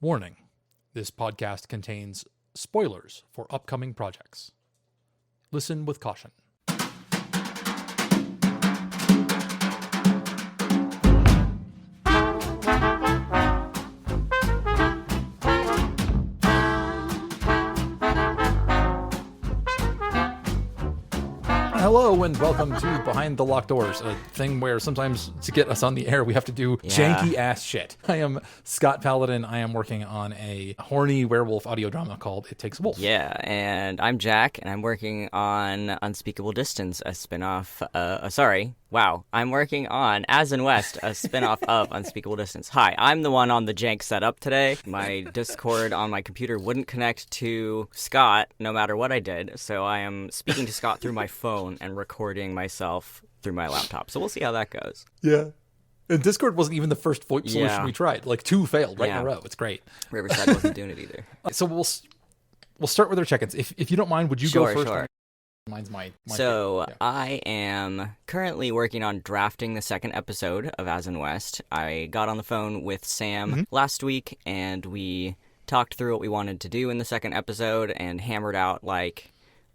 Warning: this podcast contains spoilers for upcoming projects. Listen with caution. Hello and welcome to Behind the Locked Doors, a thing where sometimes to get us on the air we have to do janky ass shit. I am Scott Paladin. I am working on a horny werewolf audio drama called It Takes a Wolf. Yeah, and I'm Jack, and I'm working on Unspeakable Distance, a spin-off, I'm working on As in West, a spin-off of Unspeakable Distance. Hi, I'm the one on the jank setup today. My Discord on my computer wouldn't connect to Scott no matter what I did, so I am speaking to Scott through my phone and recording myself through my laptop. So we'll see how that goes. Yeah. And Discord wasn't even the first VoIP solution we tried. Like 2 failed right in a row. It's great. Riverside wasn't doing it either. So we'll start with our check-ins. If you don't mind, would you go first? Sure. Mine's my So favorite. I am currently working on drafting the second episode of As in West. I got on the phone with Sam last week, and we talked through what we wanted to do in the second episode and hammered out,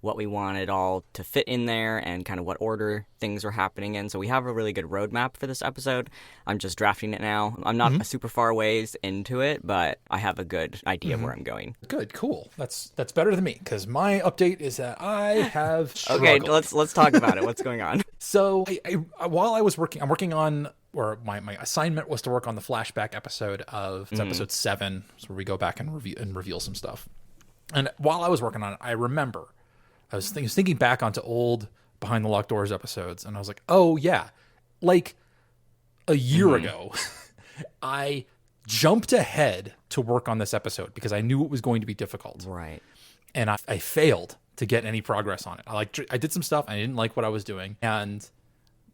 what we wanted all to fit in there and kind of what order things were happening in. So we have a really good roadmap for this episode. I'm just drafting it now. I'm not a super far ways into it, but I have a good idea of where I'm going. Good, cool. That's better than me, because my update is that I have struggled. Okay, let's talk about it. What's going on? So while I was working, I'm working on, or my assignment was to work on the flashback episode of episode 7, so where we go back and reveal some stuff. And while I was working on it, I remember I was thinking back onto old Behind the Locked Doors episodes, and I was like, oh yeah, like a year ago, I jumped ahead to work on this episode because I knew it was going to be difficult. Right. And I failed to get any progress on it. I did some stuff, and I didn't like what I was doing. And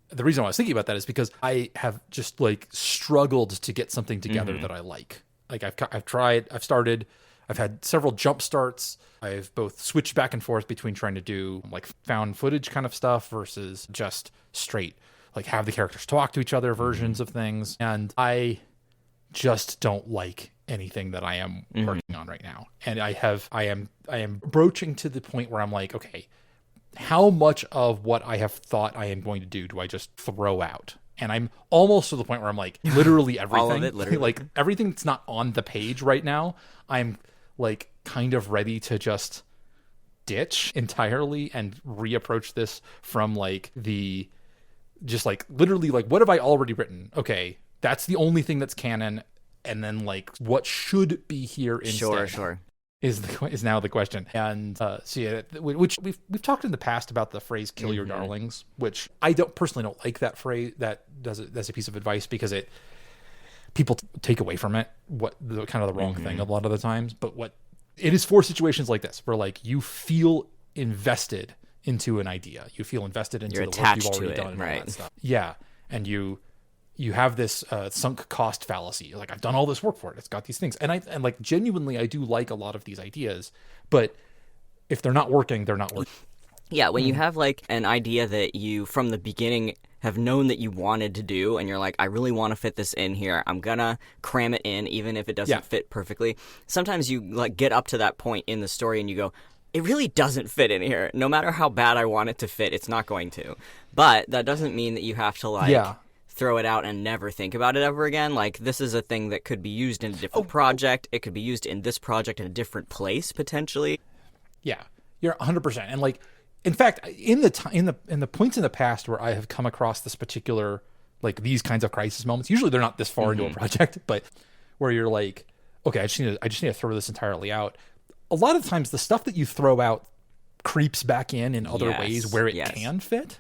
the reason why I was thinking about that is because I have just struggled to get something together that I like. I've tried, I've started, I've had several jump starts. I've both switched back and forth between trying to do found footage kind of stuff versus just straight have the characters talk to each other versions of things. And I just don't like anything that I am working on right now. And I am broaching to the point where I'm like, okay, how much of what I have thought I am going to do I just throw out? And I'm almost to the point where I'm literally everything. All of it, literally. Everything that's not on the page right now, I'm kind of ready to just ditch entirely and reapproach this from literally what have I already written? Okay, that's the only thing that's canon, and then what should be here instead. Sure. Is now the question. And which we've talked in the past about the phrase "kill your darlings," which I personally don't like that phrase. That's a piece of advice because people take away from it the wrong thing a lot of the times. But what it is for situations like this, where you feel invested into an idea, you feel invested into the work you've already done, and all that stuff. Yeah, and you have this sunk cost fallacy. I've done all this work for it. It's got these things, and genuinely, I do like a lot of these ideas. But if they're not working, they're not working. Yeah, when you have an idea that you from the beginning have known that you wanted to do, and you're like, I really want to fit this in here. I'm gonna cram it in, even if it doesn't fit perfectly. Sometimes you get up to that point in the story, and you go, it really doesn't fit in here. No matter how bad I want it to fit, it's not going to. But that doesn't mean that you have to throw it out and never think about it ever again. This is a thing that could be used in a different project. It could be used in this project in a different place potentially. Yeah, you're 100%. And in fact, in the points in the past where I have come across this particular these kinds of crisis moments, usually they're not this far into a project, but where you're okay, I just need to throw this entirely out. A lot of times, the stuff that you throw out creeps back in other ways where it can fit.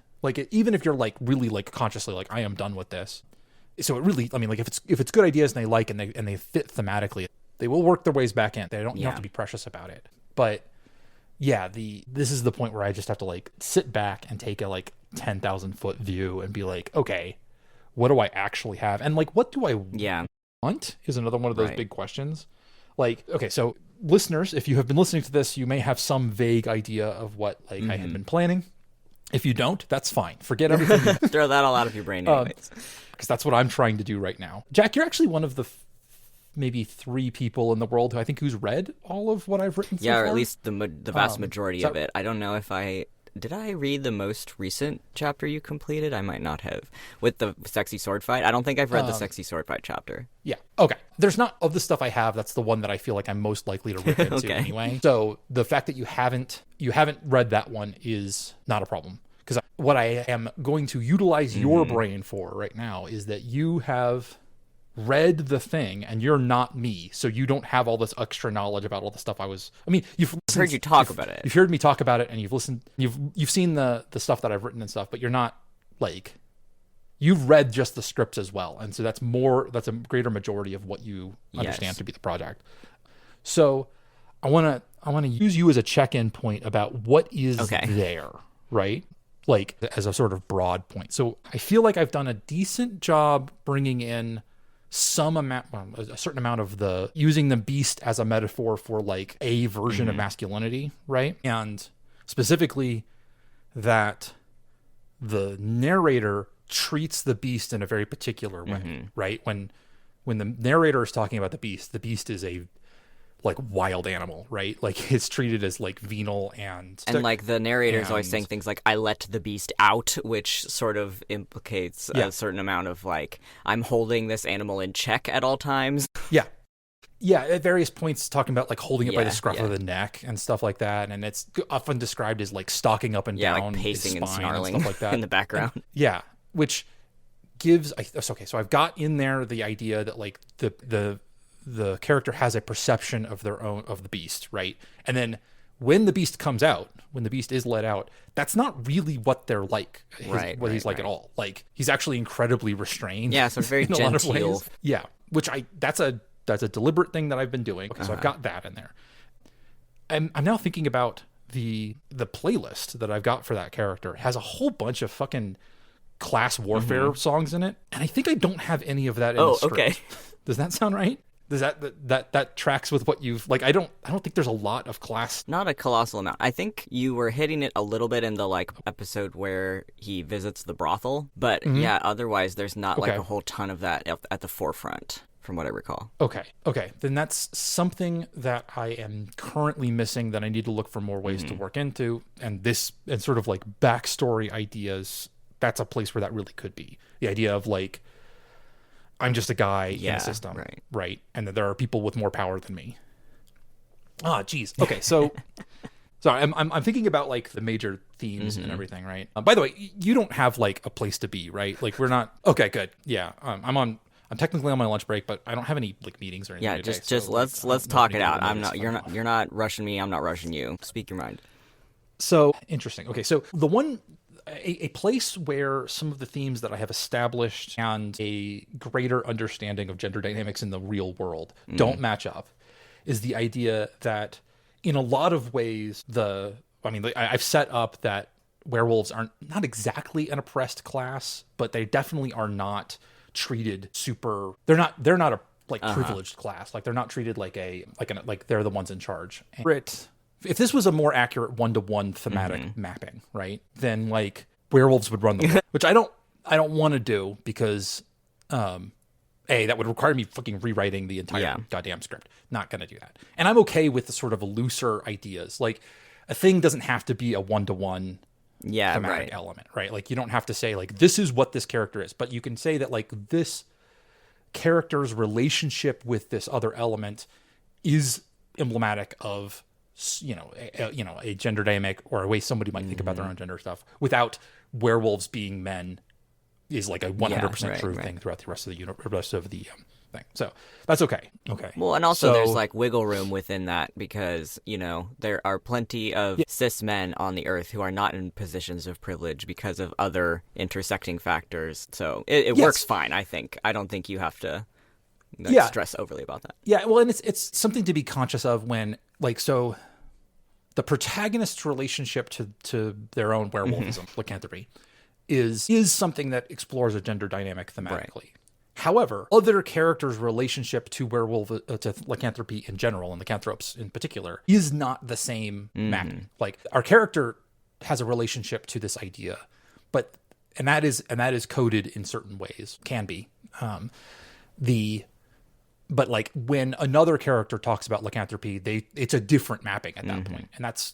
Even if you're really consciously I am done with this. So it really, if it's good ideas and they fit thematically, they will work their ways back in. They don't you don't have to be precious about it. But yeah, this is the point where I just have to sit back and take a 10,000 foot view and be okay, what do I actually have? And what do I want is another one of those big questions. Okay, so listeners, if you have been listening to this, you may have some vague idea of what I had been planning. If you don't, that's fine. Forget everything. Throw that all out of your brain anyways. Because that's what I'm trying to do right now. Jack, you're actually one of the maybe 3 people in the world who's read all of what I've written so Yeah, far. or at least the vast majority of it. I don't know if did I read the most recent chapter you completed? I might not have. With the sexy sword fight? I don't think I've read the sexy sword fight chapter. Yeah. Okay. There's not, of the stuff I have, that's the one that I feel like I'm most likely to rip into Okay. anyway. So the fact that you haven't read that one is not a problem. Because what I am going to utilize your brain for right now is that you have read the thing and you're not me, so you don't have all this extra knowledge about all the stuff I've heard you talk about it. You've heard me talk about it, and you've listened, you've seen the stuff that I've written and stuff, but you're not like, you've read just the scripts as well, and so that's a greater majority of what you understand to be the project. So I want to use you as a check-in point about what is there, right? Like as a sort of broad point. So I feel like I've done a decent job bringing in some amount, a certain amount of using the beast as a metaphor for like a version of masculinity, right? And specifically that the narrator treats the beast in a very particular way, right? When the narrator is talking about the beast is a like wild animal, right? Like it's treated as like venal and like the narrator is always saying things like, I let the beast out, which sort of implicates a certain amount of like, I'm holding this animal in check at all times. Yeah, at various points talking about like holding it by the scruff of the neck and stuff like that, and it's often described as like stalking up and down, like pacing and snarling and stuff like that in the background. And, which gives so I've got in there the idea that like the character has a perception of their own, of the beast, right? And then when the beast comes out, when the beast is let out, that's not really what they're like, he's like at all. Like he's actually incredibly restrained. Yeah, so very in genteel. A lot of ways. Yeah, which that's a deliberate thing that I've been doing. Okay, so I've got that in there. I'm now thinking about the playlist that I've got for that character. It has a whole bunch of fucking class warfare songs in it, and I think I don't have any of that in the script. Okay. Does that sound right? Does that tracks with what you've like? I don't think there's a lot of class. Not a colossal amount. I think you were hitting it a little bit in the like episode where he visits the brothel, but otherwise there's not like a whole ton of that at the forefront, from what I recall. Okay. Then that's something that I am currently missing that I need to look for more ways to work into, and sort of like backstory ideas. That's a place where that really could be the idea of like, I'm just a guy in a system, right? And that there are people with more power than me. Geez. Okay, so sorry, I'm thinking about like the major themes and everything, right? By the way, you don't have like a place to be, right? Like we're not. Okay, good. Yeah, I'm technically on my lunch break, but I don't have any like meetings or anything. Yeah, just let's talk it out. You're not rushing me. I'm not rushing you. Speak your mind. So interesting. Okay, so the one. A place where some of the themes that I have established and a greater understanding of gender dynamics in the real world don't match up is the idea that in a lot of ways I've set up that werewolves aren't not exactly an oppressed class, but they definitely are not treated super. They're not a like privileged class. Like they're not treated like like they're the ones in charge. If this was a more accurate one-to-one thematic mapping, right, then like werewolves would run the world, which I don't want to do because, that would require me fucking rewriting the entire goddamn script. Not going to do that. And I'm okay with the sort of looser ideas. Like a thing doesn't have to be a one-to-one thematic element, right? Like you don't have to say like, this is what this character is, but you can say that like this character's relationship with this other element is emblematic of a gender dynamic or a way somebody might think about their own gender stuff without werewolves being men is like a 100% true thing throughout the rest of the thing. So that's okay. Well, and also there's like wiggle room within that because, there are plenty of cis men on the earth who are not in positions of privilege because of other intersecting factors. So it works fine, I think. I don't think you have to stress overly about that. Yeah, well, and it's something to be conscious of when so the protagonist's relationship to their own werewolfism, lycanthropy, is something that explores a gender dynamic thematically. Right. However, other characters' relationship to to lycanthropy in general, and lycanthropes in particular, is not the same mapping. Like our character has a relationship to this idea, and that is coded in certain ways. Can be But like when another character talks about lycanthropy, it's a different mapping at that point, and that's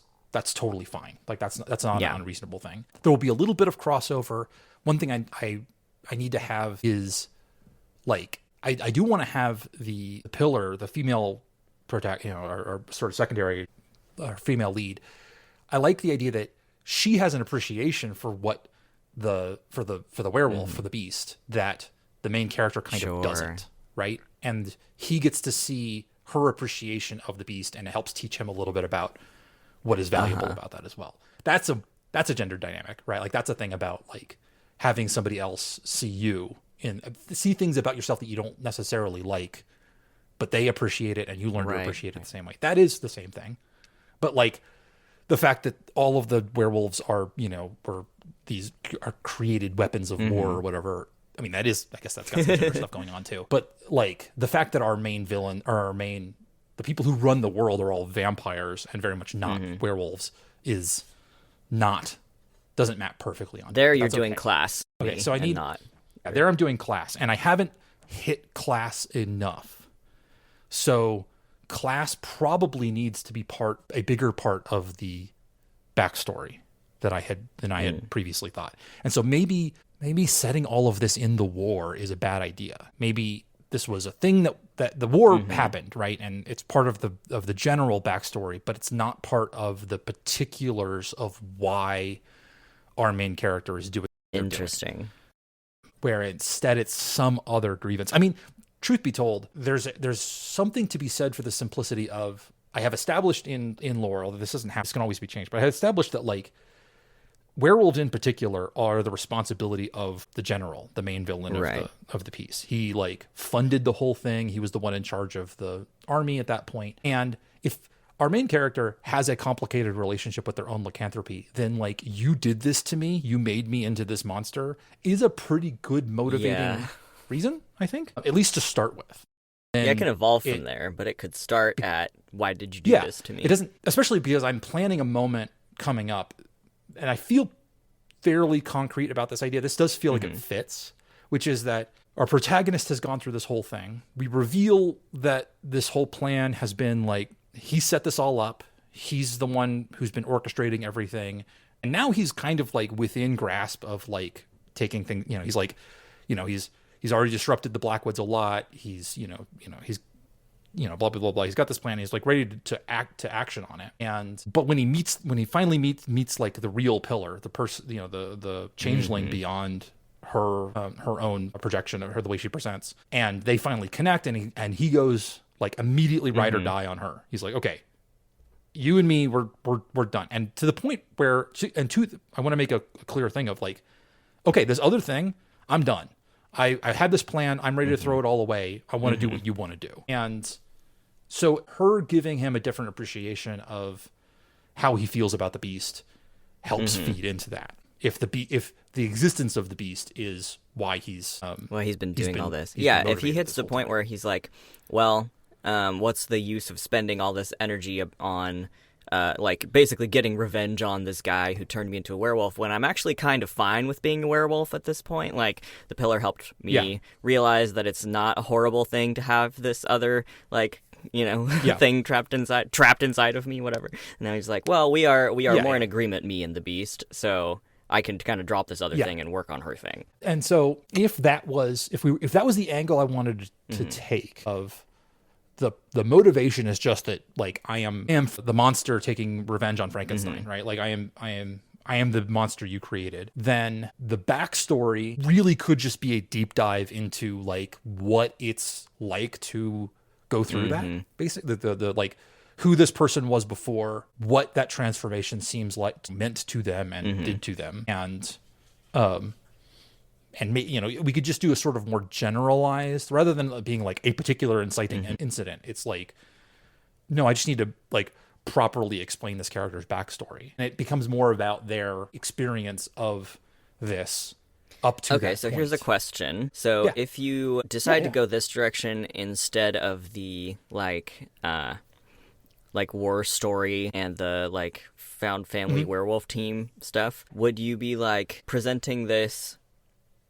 totally fine. Like that's not an unreasonable thing. There will be a little bit of crossover. One thing I need to have is like I do want to have the pillar, the female or sort of secondary female lead. I like the idea that she has an appreciation for what the werewolf, for the beast, that the main character kind of doesn't, right? And he gets to see her appreciation of the beast, and it helps teach him a little bit about what is valuable about that as well. That's a gender dynamic, right? Like that's a thing about like having somebody else see things about yourself that you don't necessarily like, but they appreciate it and you learn to appreciate it the same way. That is the same thing. But like the fact that all of the werewolves are, are created weapons of war or whatever. I mean, I guess that's got some gender stuff going on too. But like the fact that our main villain or the people who run the world are all vampires and very much not werewolves doesn't map perfectly on. There you're doing class. Okay, so I need not. Yeah, there I'm doing class, and I haven't hit class enough. So class probably needs to be a bigger part of the backstory than I had previously thought. And so maybe setting all of this in the war is a bad idea. Maybe this was a thing that the war happened, right? And it's part of the general backstory, but it's not part of the particulars of why our main character is doing. Interesting. Where instead it's some other grievance. I mean, truth be told, there's something to be said for the simplicity of, I have established in lore, although this doesn't happen, this can always be changed, but I have established that like werewolves in particular are the responsibility of the general, the main villain of the piece. He like funded the whole thing. He was the one in charge of the army at that point. And if our main character has a complicated relationship with their own lycanthropy, then like, you did this to me, you made me into this monster, is a pretty good motivating reason, I think, at least to start with. And it can evolve from there, but it could start at, why did you do this to me? It doesn't, especially because I'm planning a moment coming up, and I feel fairly concrete about this idea. This does feel like it fits, which is that our protagonist has gone through this whole thing. We reveal that this whole plan has been like, he set this all up. He's the one who's been orchestrating everything. And now he's kind of like within grasp of like taking things, he's like, he's already disrupted the Blackwoods a lot. He's, he's, blah, blah, blah, blah. He's got this plan. He's like ready to action on it. But when he finally meets like the real pillar, the person, the changeling beyond her own projection of her, the way she presents, and they finally connect, and he goes like immediately ride or die on her. He's like, okay, you and me, we're done. And to the point where, I want to make a clear thing of like, okay, this other thing, I'm done. I had this plan. I'm ready to throw it all away. I want to do what you want to do. And so her giving him a different appreciation of how he feels about the beast helps feed into that. If the existence of the beast is why he's been doing all this. Yeah, if he hits the point where he's like, well, what's the use of spending all this energy on like basically getting revenge on this guy who turned me into a werewolf when I'm actually kind of fine with being a werewolf at this point. Like the pillar helped me realize that it's not a horrible thing to have this other like, thing trapped inside of me, whatever. And now he's like, well, we are more in agreement, me and the beast. So I can kind of drop this other thing and work on her thing. And so if that was the angle I wanted to take of the motivation is just that like I am the monster taking revenge on Frankenstein, right? Like I am the monster you created. Then the backstory really could just be a deep dive into like what it's like to go through that. Basically the like who this person was before, what that transformation seems like meant to them and did to them. And we could just do a sort of more generalized, rather than being like a particular inciting incident. It's like, no, I just need to like properly explain this character's backstory. And it becomes more about their experience of this up to okay, so point. Here's a question. So if you decide to go this direction instead of the like war story and the like found family werewolf team stuff, would you be like presenting this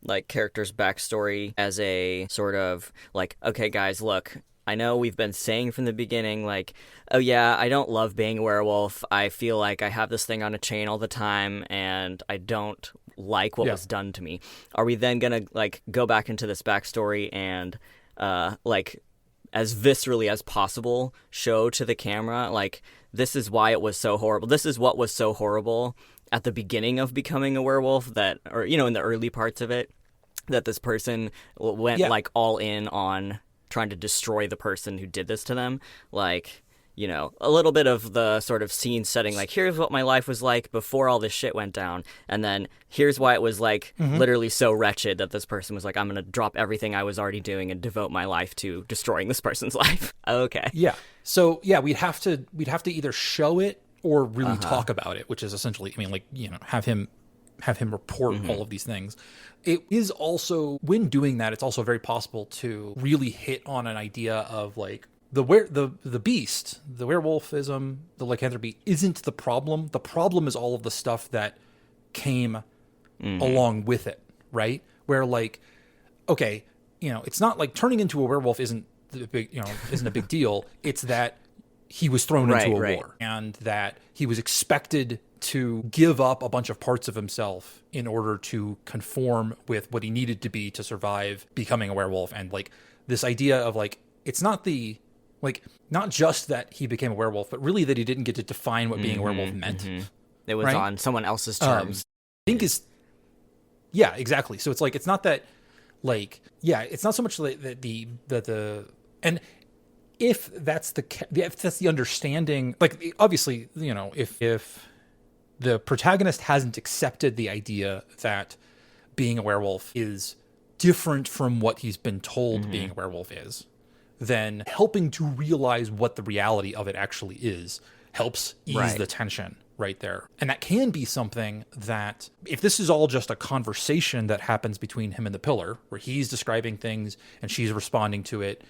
like character's backstory as a sort of like, okay guys, look, I know we've been saying from the beginning, like, oh yeah, I don't love being a werewolf. I feel like I have this thing on a chain all the time, and I don't like what was done to me. Are we then gonna, like, go back into this backstory and, like, as viscerally as possible, show to the camera, like, this is why it was so horrible. This is what was so horrible at the beginning of becoming a werewolf, that, or, you know, in the early parts of it, that this person went, like, all in on trying to destroy the person who did this to them. Like, you know, a little bit of the sort of scene setting, like, here's what my life was like before all this shit went down, and then here's why it was, like, literally so wretched that this person was like, I'm gonna drop everything I was already doing and devote my life to destroying this person's life. Okay. Yeah. So yeah, we'd have to either show it or really talk about it, which is essentially, I mean, like, you know, have him report all of these things. It is also, when doing that, it's also very possible to really hit on an idea of, like, the beast, the werewolfism, the lycanthropy isn't the problem. The problem is all of the stuff that came along with it, right? Where, like, okay, you know, it's not like turning into a werewolf isn't a big deal. It's that he was thrown into a war, and that he was expected to give up a bunch of parts of himself in order to conform with what he needed to be to survive becoming a werewolf. And, like, this idea of, like, it's not the, like, not just that he became a werewolf, but really that he didn't get to define what being a werewolf meant. It was on someone else's terms. I think is, yeah, exactly. So it's like, it's not that, like, yeah, it's not so much that and if that's the understanding, like, obviously, you know, if the protagonist hasn't accepted the idea that being a werewolf is different from what he's been told being a werewolf is, then helping to realize what the reality of it actually is helps ease the tension right there. And that can be something that, if this is all just a conversation that happens between him and the pillar, where he's describing things and she's responding to it,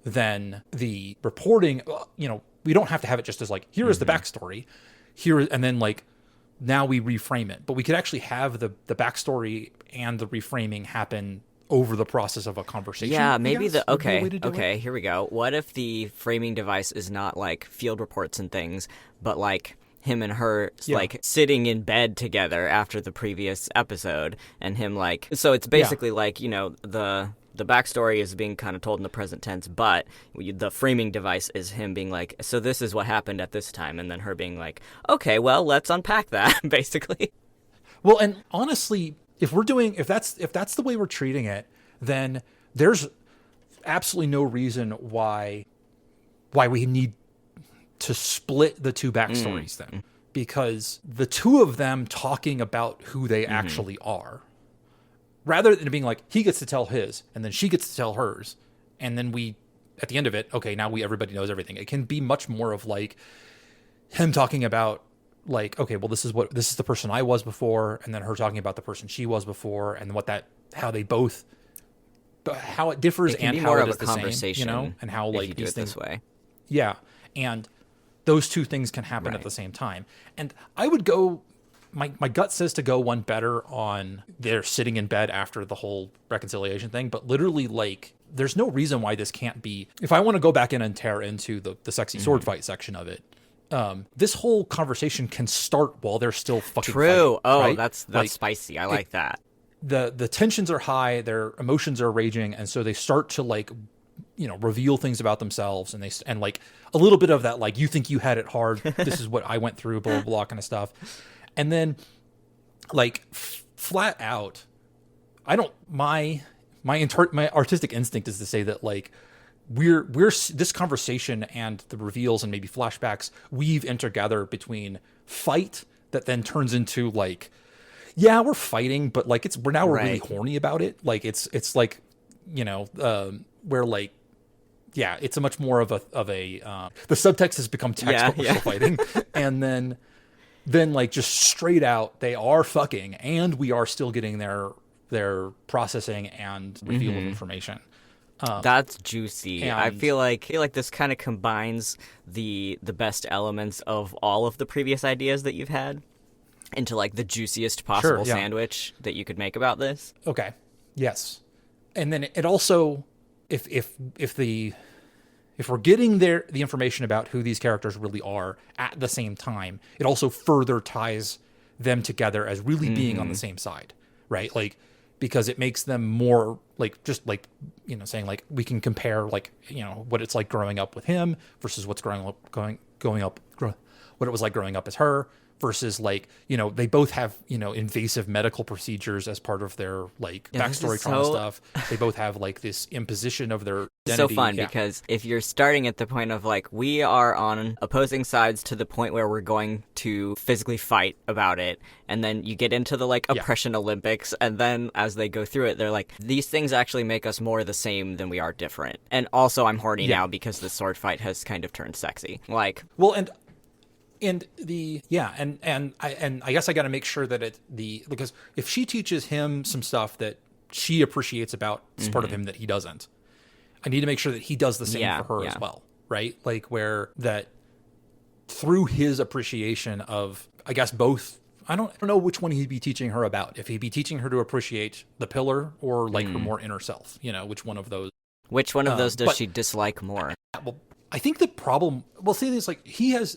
then the reporting, you know, we don't have to have it just as, like, here is the backstory, here, and then, like, now we reframe it. But we could actually have the backstory and the reframing happen over the process of a conversation. Yeah, maybe okay, here we go. What if the framing device is not, like, field reports and things, but, like, him and her, like, sitting in bed together after the previous episode, and him, like, so it's basically like, you know, the backstory is being kind of told in the present tense, but the framing device is him being like, so this is what happened at this time, and then her being like, okay, well, let's unpack that, basically. Well, and honestly, if that's the way we're treating it, then there's absolutely no reason why we need to split the two backstories then, because the two of them talking about who they actually are, rather than being like, he gets to tell his, and then she gets to tell hers, and then we, at the end of it, okay, now everybody knows everything. It can be much more of, like, him talking about, like, okay, well, this is the person I was before, and then her talking about the person she was before, and how it differs, and how it is the same, you know, and how, like, these things, this way. Yeah, and those two things can happen at the same time. And I would go, my gut says to go one better on they're sitting in bed after the whole reconciliation thing, but literally, like, there's no reason why this can't be, if I want to go back in and tear into the sexy sword fight section of it, this whole conversation can start while they're still fucking fighting, right? That's like, spicy. I like that. The tensions are high, their emotions are raging, and so they start to, like, you know, reveal things about themselves, and like a little bit of that, like, you think you had it hard, this is what I went through, blah blah blah kind of stuff. And then, like, flat out, I don't, my artistic instinct is to say that, like, we're this conversation and the reveals and maybe flashbacks weave in together between fight that then turns into, like, yeah, we're fighting, but, like, we're really horny about it. Like, it's like, you know, where, like, yeah, it's a much more of a the subtext has become text, but we're still fighting. And then, like, just straight out, they are fucking, and we are still getting their processing and reveal of information. That's juicy. I feel like this kind of combines the best elements of all of the previous ideas that you've had into, like, the juiciest possible sandwich that you could make about this. Okay. Yes. And then it also, if we're getting the information about who these characters really are at the same time, it also further ties them together as really being on the same side, right? Like, because it makes them more like, just like, you know, saying like, we can compare like, you know, what it's like growing up with him versus what's what it was like growing up as her, versus like, you know, they both have, you know, invasive medical procedures as part of their like backstory trauma stuff. They both have like this imposition of their identity. So fun because if you're starting at the point of like, we are on opposing sides to the point where we're going to physically fight about it, and then you get into the like oppression Olympics, and then as they go through it, they're like, these things actually make us more the same than we are different. And also I'm horny now because the sword fight has kind of turned sexy. Like, well, and I guess I got to make sure that because if she teaches him some stuff that she appreciates about this part of him that he doesn't, I need to make sure that he does the same for her as well, right? Like, where that through his appreciation of, I guess, both. I don't know which one he'd be teaching her about. If he'd be teaching her to appreciate the pillar or like her more inner self, you know, which one of those? Which one of those does she dislike more? Well, I think the problem, well, see, it's like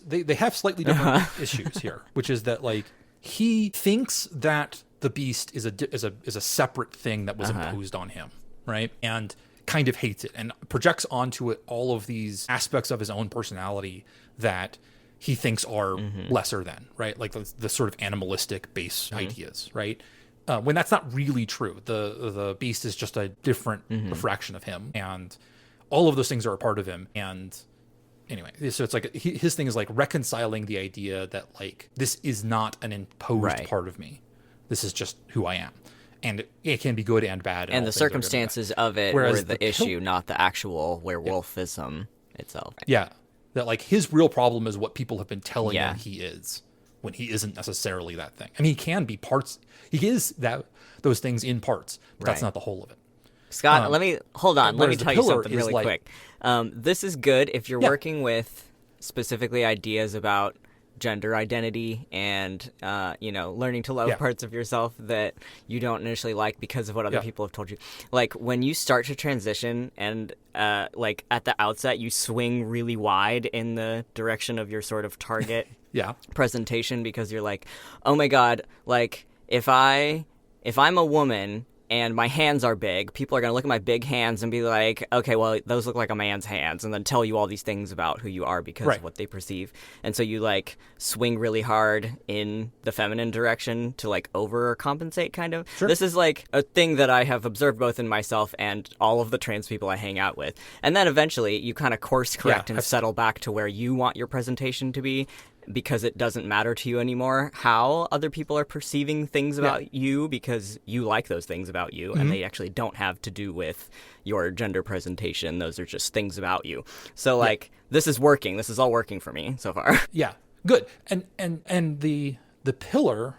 they have slightly different issues here, which is that like he thinks that the beast is a separate thing that was imposed on him, right? And kind of hates it and projects onto it all of these aspects of his own personality that he thinks are lesser than, right? Like the sort of animalistic base ideas, right? When that's not really true. The beast is just a different refraction of him, and all of those things are a part of him. And anyway, so it's like his thing is like reconciling the idea that like, this is not an imposed part of me. This is just who I am. And it can be good and bad. And the circumstances of it were the issue, not the actual werewolfism itself. Yeah. That like his real problem is what people have been telling him he is, when he isn't necessarily that thing. I mean, he can be parts. He is those things in parts, but that's not the whole of it. Scott, let me tell you something really quick. This is good if you're working with specifically ideas about gender identity and learning to love parts of yourself that you don't initially like because of what other people have told you. Like, when you start to transition and like at the outset you swing really wide in the direction of your sort of target presentation, because you're like, oh my god, like if I'm a woman and my hands are big, people are going to look at my big hands and be like, okay, well, those look like a man's hands, and then tell you all these things about who you are because of what they perceive. And so you, like, swing really hard in the feminine direction to, like, overcompensate, kind of. Sure. This is, like, a thing that I have observed both in myself and all of the trans people I hang out with. And then eventually you kind of course correct and settle back to where you want your presentation to be, because it doesn't matter to you anymore how other people are perceiving things about you, because you like those things about you, and they actually don't have to do with your gender presentation. Those are just things about you. So, like, this is working. This is all working for me so far. Yeah, good. And the pillar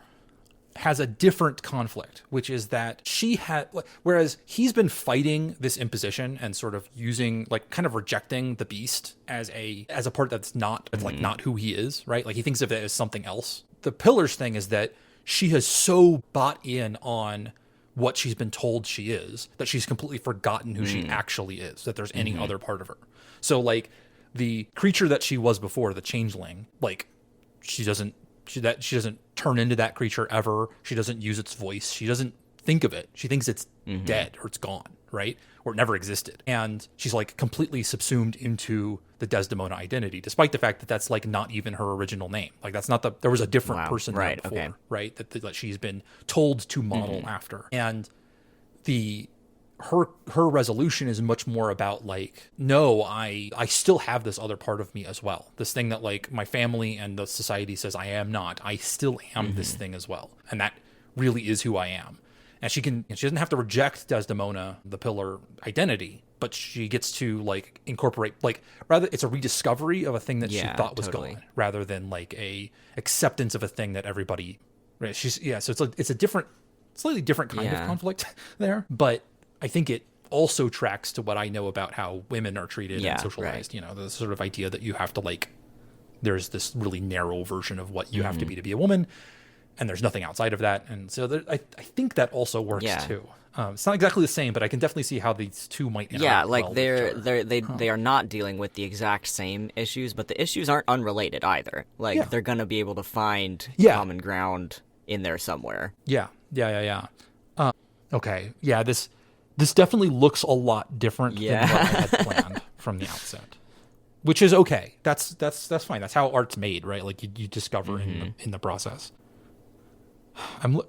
has a different conflict, which is that she had, whereas he's been fighting this imposition and sort of using, like, kind of rejecting the beast as a part that's not, like, not who he is, right? Like, he thinks of it as something else. The pillar's thing is that she has so bought in on what she's been told she is that she's completely forgotten who she actually is, that there's any other part of her. So, like, the creature that she was before, the changeling, like, she doesn't turn into that creature ever. She doesn't use its voice. She doesn't think of it. She thinks it's dead or it's gone, right? Or it never existed. And she's like completely subsumed into the Desdemona identity, despite the fact that that's like not even her original name. Like, that's not there was a different person there before, right? That she's been told to model after. And her resolution is much more about like, no, I still have this other part of me as well. This thing that like my family and the society says I am not. I still am this thing as well. And that really is who I am. And she doesn't have to reject Desdemona, the pillar identity, but she gets to like incorporate, like, rather it's a rediscovery of a thing that she thought was gone, rather than like a acceptance of a thing that everybody, right? So it's a different, slightly different kind of conflict there, but I think it also tracks to what I know about how women are treated and socialized. You know, the sort of idea that you have to, like, there's this really narrow version of what you have to be a woman, and there's nothing outside of that. And so I think that also works too. It's not exactly the same, but I can definitely see how these two might interact. Yeah, like well they are not dealing with the exact same issues, but the issues aren't unrelated either. Like they're gonna be able to find common ground in there somewhere. Yeah. Okay. Yeah. This definitely looks a lot different than what I had planned from the outset, which is okay. That's fine. That's how art's made, right? Like you discover in the process. I'm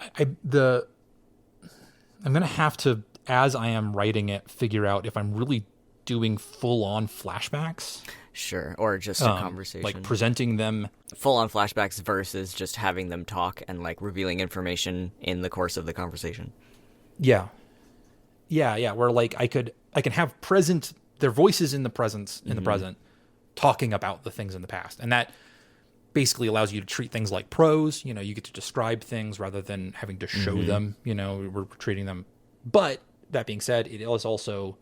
gonna have to, as I am writing it, figure out if I'm really doing full on flashbacks. Sure, or just a conversation, like presenting them full on flashbacks versus just having them talk and like revealing information in the course of the conversation. Yeah. Where like I can have their voices in the present, talking about the things in the past, and that basically allows you to treat things like prose. You get to describe things rather than having to show them. We're treating them. But that being said, it is also,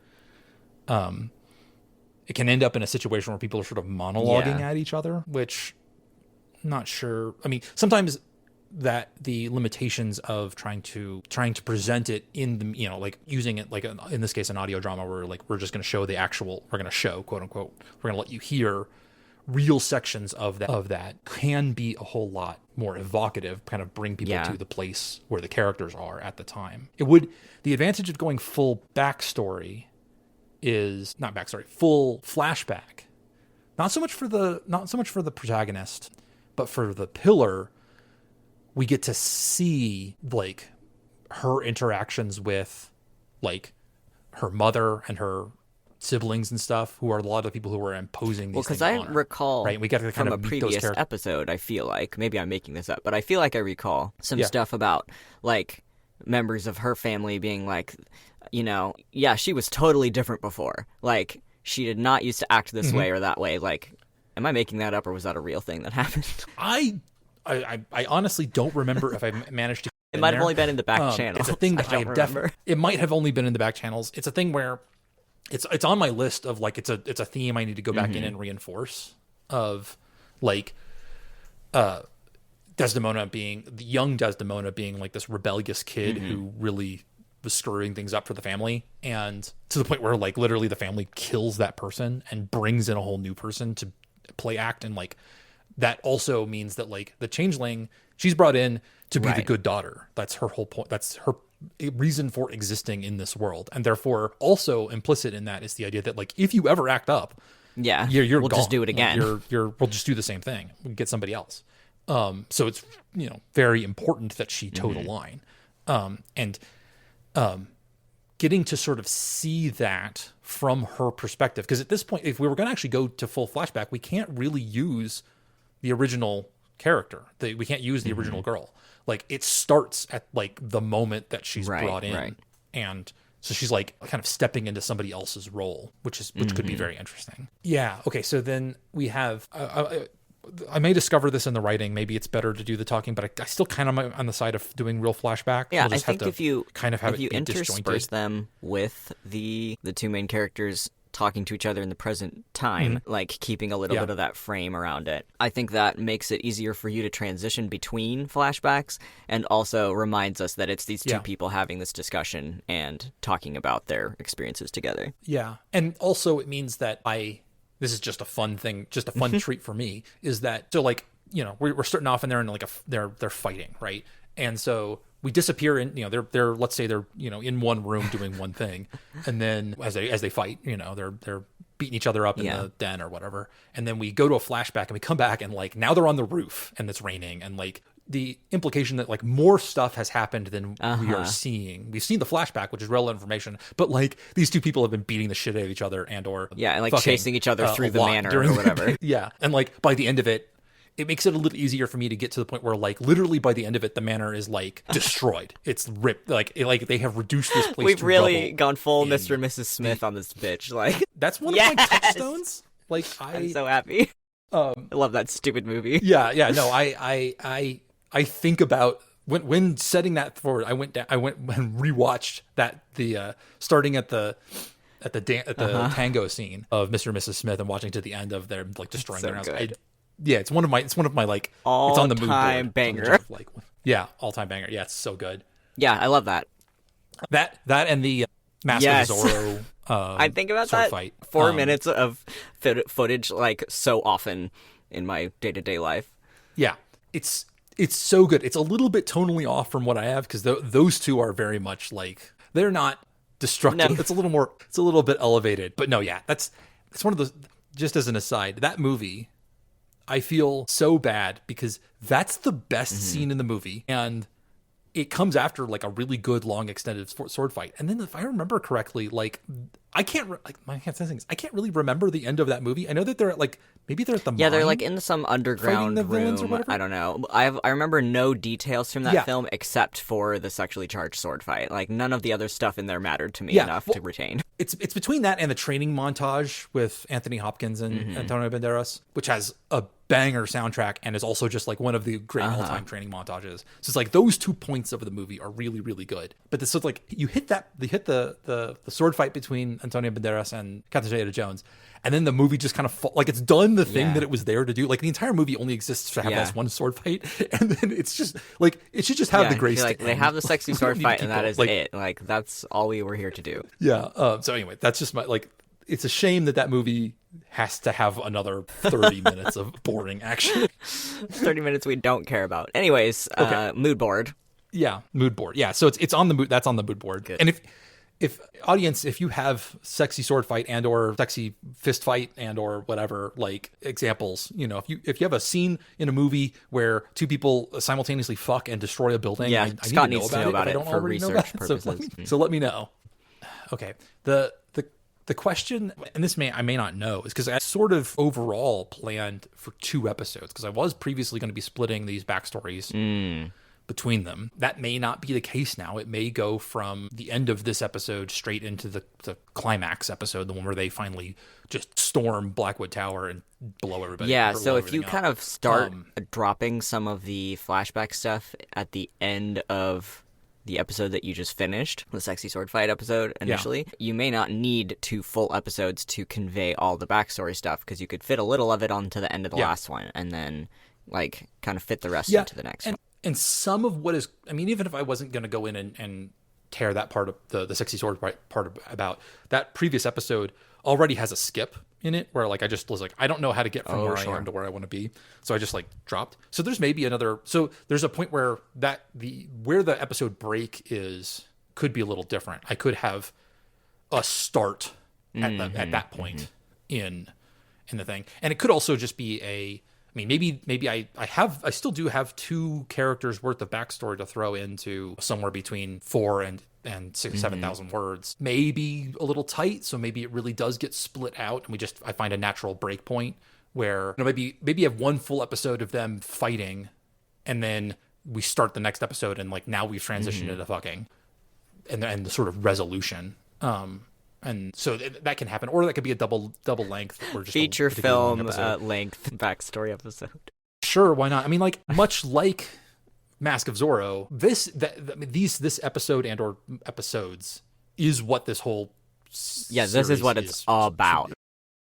it can end up in a situation where people are sort of monologuing at each other, which I'm not sure. I mean, sometimes that the limitations of trying to present it in the, like using it like in this case an audio drama where like we're just going to show we're going to show quote unquote, we're going to let you hear real sections of that can be a whole lot more evocative, kind of bring people to the place where the characters are at the time. The advantage of going full backstory is full flashback. Not so much for the protagonist, but for the pillar, we get to see like her interactions with like her mother and her siblings and stuff, who are a lot of the people who are imposing these things on her. Because I recall, right? We got to kind from of a previous episode, I feel like, maybe I'm making this up, but I feel like I recall some stuff about like members of her family being like, she was totally different before. Like, she did not used to act this way or that way. Like, am I making that up, or was that a real thing that happened? I honestly don't remember if I managed to. It might have only been in the back channel. It's a thing that I definitely. It might have only been in the back channels. It's a thing where it's on my list of like it's a theme I need to go back in and reinforce, of like Desdemona being the young Desdemona being like this rebellious kid who really was screwing things up for the family, and to the point where like literally the family kills that person and brings in a whole new person to play act. And like that also means that like the changeling, she's brought in to be the good daughter. That's her whole point. That's her reason for existing in this world. And therefore also implicit in that is the idea that like if you ever act up, you're we'll gone. just do it again. Like, we'll just do the same thing. We'll get somebody else. So it's very important that she toe the line. And getting to sort of see that from her perspective, because at this point, if we were going to actually go to full flashback, we can't really use the original character. We can't use the original girl. Like it starts at like the moment that she's brought in, and so she's like kind of stepping into somebody else's role, which could be very interesting. Yeah. Okay. So then we have. I may discover this in the writing. Maybe it's better to do the talking, but I still kind of am on the side of doing real flashback. Yeah, I think if you intersperse disjointed them with the two main characters talking to each other in the present time, like keeping a little bit of that frame around it, I think that makes it easier for you to transition between flashbacks, and also reminds us that it's these two people having this discussion and talking about their experiences together. Yeah, and also it means that this is just a fun thing, just a fun treat for me, is that, so like, we're starting off and they're in like they're fighting, right? And so we disappear in, they're let's say they're, in one room doing one thing. And then as they fight, they're beating each other up in the den or whatever. And then we go to a flashback and we come back and like, now they're on the roof and it's raining, and like the implication that like more stuff has happened than we are seeing. We've seen the flashback, which is relevant information, but like these two people have been beating the shit out of each other and like chasing each other through the manor or whatever. And like by the end of it, it makes it a little easier for me to get to the point where like literally by the end of it, the manor is like destroyed. It's ripped. Like they have reduced this place. We've really gone full Mr. and Mrs. Smith on this bitch. Like that's one of my touchstones. Like I'm so happy. I love that stupid movie. No, I think about when setting that forward. I went and rewatched that starting at the tango scene of Mr. and Mrs. Smith and watching to the end of their like destroying their house. It's one of my like all it's on the mood time board. banger. Like Yeah, all-time banger. Yeah, it's so good. Yeah, I love that. That and the Mask Yes. of Zorro I think about sword that fight. 4 minutes of footage like so often in my day-to-day life. Yeah, it's so good. It's a little bit tonally off from what I have because those two are very much like they're not destructive. No. It's a little bit elevated. But no, yeah, it's one of those. Just as an aside, that movie, I feel so bad because that's the best scene in the movie, and it comes after like a really good long extended sword fight. And then if I remember correctly, like I can't really remember the end of that movie. I know that they're at like maybe they're at the Yeah, mine they're like in some underground the villains or room. whatever. I don't know. I remember no details from that Yeah. film except for the sexually charged sword fight. Like none of the other stuff in there mattered to me Yeah, enough well, to retain. It's between that and the training montage with Anthony Hopkins and Antonio Banderas, which has a banger soundtrack and is also just like one of the great all-time training montages. So it's like those 2 points of the movie are really, really good. But this is like you hit the sword fight between Antonio Banderas and Catherine Zeta-Jones, and then the movie just kind of like it's done the thing that it was there to do. Like the entire movie only exists to have this one sword fight, and then it's just like it should just have the grace. Like to they end. have the sexy We don't sword need to fight, keep and that going. is Like, it. Like that's all we were here to do. Yeah. So anyway, that's just my like. It's a shame that movie has to have another 30 minutes of boring action. 30 minutes we don't care about. Anyways, mood board. Yeah, mood board. Yeah, so it's on the mood. That's on the mood board. Good. And if audience, if you have sexy sword fight and or sexy fist fight and or whatever like examples, you know, if you have a scene in a movie where two people simultaneously fuck and destroy a building, Yeah, I Scott need needs to know about it for if I don't already know research about it. purposes. So let me know. Okay. The question, and this I may not know, is because I sort of overall planned for 2 episodes because I was previously going to be splitting these backstories between them. That may not be the case now. It may go from the end of this episode straight into the climax episode, the one where they finally just storm Blackwood Tower and blow everybody. Yeah, blow so if you everything kind up. of start dropping some of the flashback stuff at the end of the episode that you just finished, the sexy sword fight episode initially, you may not need 2 full episodes to convey all the backstory stuff because you could fit a little of it onto the end of the last one and then like kind of fit the rest into the next one. And some of what is, I mean, even if I wasn't going to go in and tear that part of the sexy sword part about that previous episode already has a skip in it where like I just was like, I don't know how to get from where I am to where I want to be. So I just like dropped. So there's maybe there's a point where where the episode break could be a little different. I could have a start at that point in the thing. And it could also just be maybe I still do have 2 characters worth of backstory to throw into somewhere between 4 and 7,000 words. Maybe a little tight, so maybe it really does get split out, and I find a natural break point where maybe you have 1 full episode of them fighting, and then we start the next episode, and like now we've transitioned into fucking, and the sort of resolution. And so that can happen, or that could be a double length, or just feature film length backstory episode. Sure, why not? I mean, like much like Mask of Zorro, this episode and or episodes is what this whole this is what it's all about,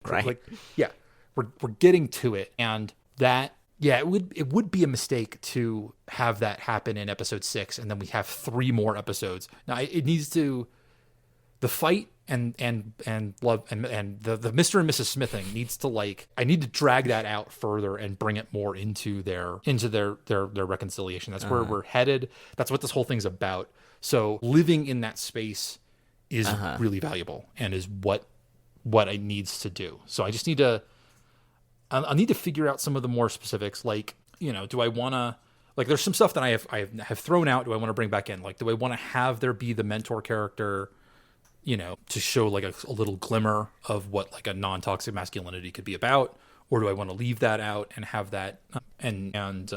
right? Like, yeah, we're getting to it, and that it would be a mistake to have that happen in episode 6, and then we have 3 more episodes. Now it needs to the fight and love and the Mr. and Mrs. Smithing needs to I need to drag that out further and bring it more into their reconciliation. That's where we're headed. That's what this whole thing's about. So living in that space is really valuable and is what it needs to do. So I just need to I need to figure out some of the more specifics. Like, you know, do I want to there's some stuff that I have thrown out. Do I want to bring back in? Like, do I want to have there be the mentor character, you know, to show like a little glimmer of what like a non-toxic masculinity could be about? Or do I want to leave that out and have that and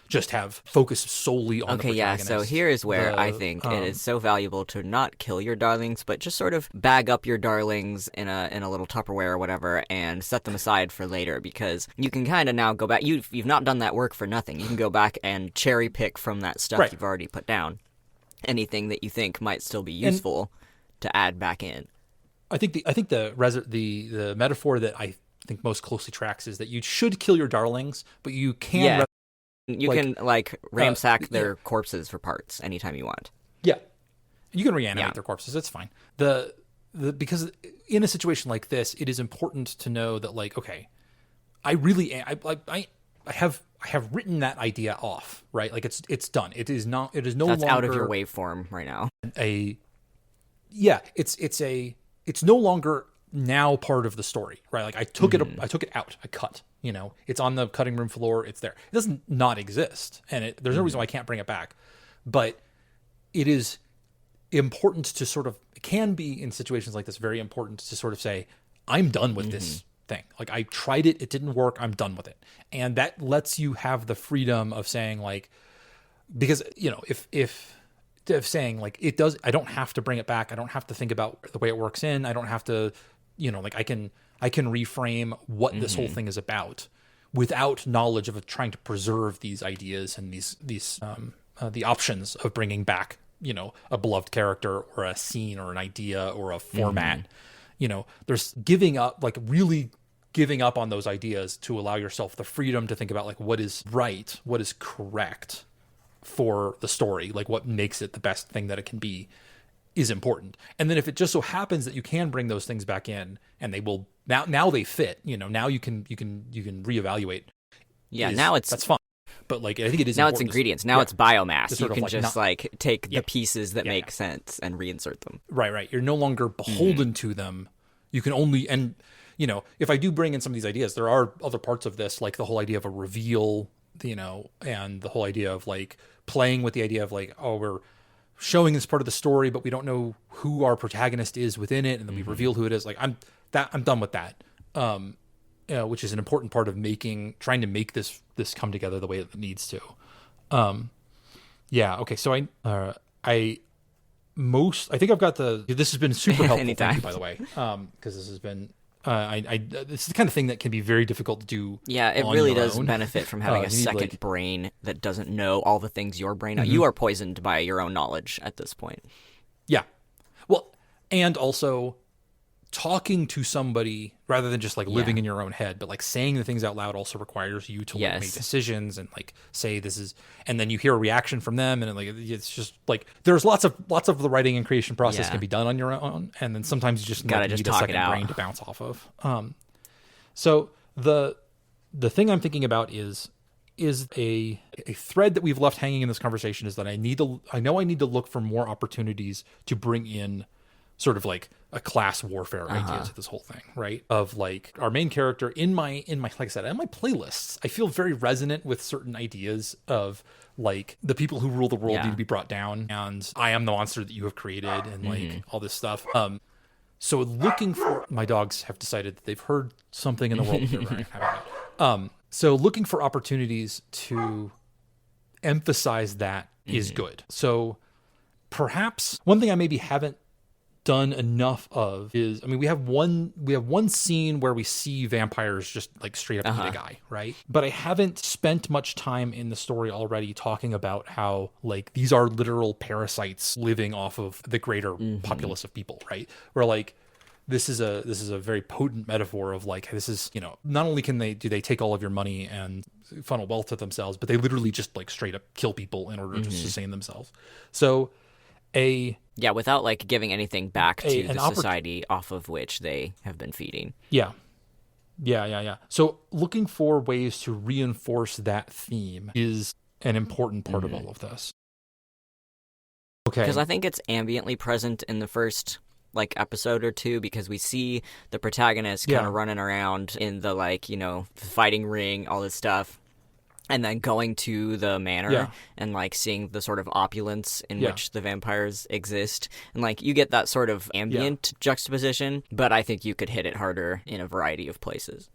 just have focus solely on the protagonist? So here is where I think it is so valuable to not kill your darlings, but just sort of bag up your darlings in a little Tupperware or whatever and set them aside for later, because you can kind of now go back. You've not done that work for nothing. You can go back and cherry pick from that stuff you've already put down. Anything that you think might still be useful to add back in. I think the metaphor that I think most closely tracks is that you should kill your darlings, but you can You can ransack their corpses for parts anytime you want. Yeah. You can reanimate their corpses. It's fine. Because in a situation like this, it is important to know that, like, okay, I have written that idea off, right? Like it's done. It is no That's longer out of your waveform right now. It's no longer now part of the story, right? Like I took it out. I cut. It's on the cutting room floor. It's there. It doesn't not exist, and there's no reason why I can't bring it back. But it is important to sort of, it can be in situations like this very important to sort of say, I'm done with this thing. Like I tried it didn't work, I'm done with it. And that lets you have the freedom of saying, like, because if saying, like, it does, I don't have to bring it back, I don't have to think about the way it works in, I don't have to, like, I can reframe what this whole thing is about without knowledge of trying to preserve these ideas and these the options of bringing back a beloved character or a scene or an idea or a format. There's giving up, like really giving up on those ideas to allow yourself the freedom to think about, like, what is right, what is correct for the story, like what makes it the best thing that it can be is important. And then if it just so happens that you can bring those things back in and they will now they fit, now you can reevaluate. Yeah, that's fine. But, like, I think it is now it's ingredients. Now it's biomass. You can just take the pieces that make sense sense and reinsert them. Right. You're no longer beholden to them. You can only, and if I do bring in some of these ideas, there are other parts of this, like the whole idea of a reveal, and the whole idea of, like, playing with the idea of, like, oh, we're showing this part of the story, but we don't know who our protagonist is within it, and then we reveal who it is. Like, I'm done with that. Which is an important part of trying to make this come together the way it needs to. Okay. So I think I've got this has been super helpful. Thank you, by the way. Because this has been, this is the kind of thing that can be very difficult to do. Yeah, it really does benefit from having a second brain that doesn't know all the things your brain knows. You are poisoned by your own knowledge at this point. Yeah. Well, and also talking to somebody rather than just, like, living in your own head, but, like, saying the things out loud also requires you to like, make decisions and, like, say this is, and then you hear a reaction from them, and, like, it's just like there's lots of the writing and creation process can be done on your own, and then sometimes you just gotta need talk a second it out. brain to bounce off of. So the thing I'm thinking about is a thread that we've left hanging in this conversation is that I know I need to look for more opportunities to bring in sort of like a class warfare idea to this whole thing, right? Of, like, our main character in my like I said, in my playlists, I feel very resonant with certain ideas of, like, the people who rule the world need to be brought down, and I am the monster that you have created, and like all this stuff. So looking for, my dogs have decided that they've heard something in the world here, right? So looking for opportunities to emphasize that is good. So perhaps one thing I maybe haven't done enough of is, I mean, we have one scene where we see vampires just, like, straight up eat a guy, right? But I haven't spent much time in the story already talking about how, like, these are literal parasites living off of the greater populace of people, right? Where, like, this is a very potent metaphor of, like, this is, not only do they take all of your money and funnel wealth to themselves, but they literally just, like, straight up kill people in order to sustain themselves. So without, like, giving anything back to the society off of which they have been feeding. Yeah. So looking for ways to reinforce that theme is an important part of all of this. Okay. Because I think it's ambiently present in the first, like, episode or two, because we see the protagonist kind of running around in the, like, fighting ring, all this stuff. And then going to the manor and, like, seeing the sort of opulence in which the vampires exist. And, like, you get that sort of ambient juxtaposition, but I think you could hit it harder in a variety of places.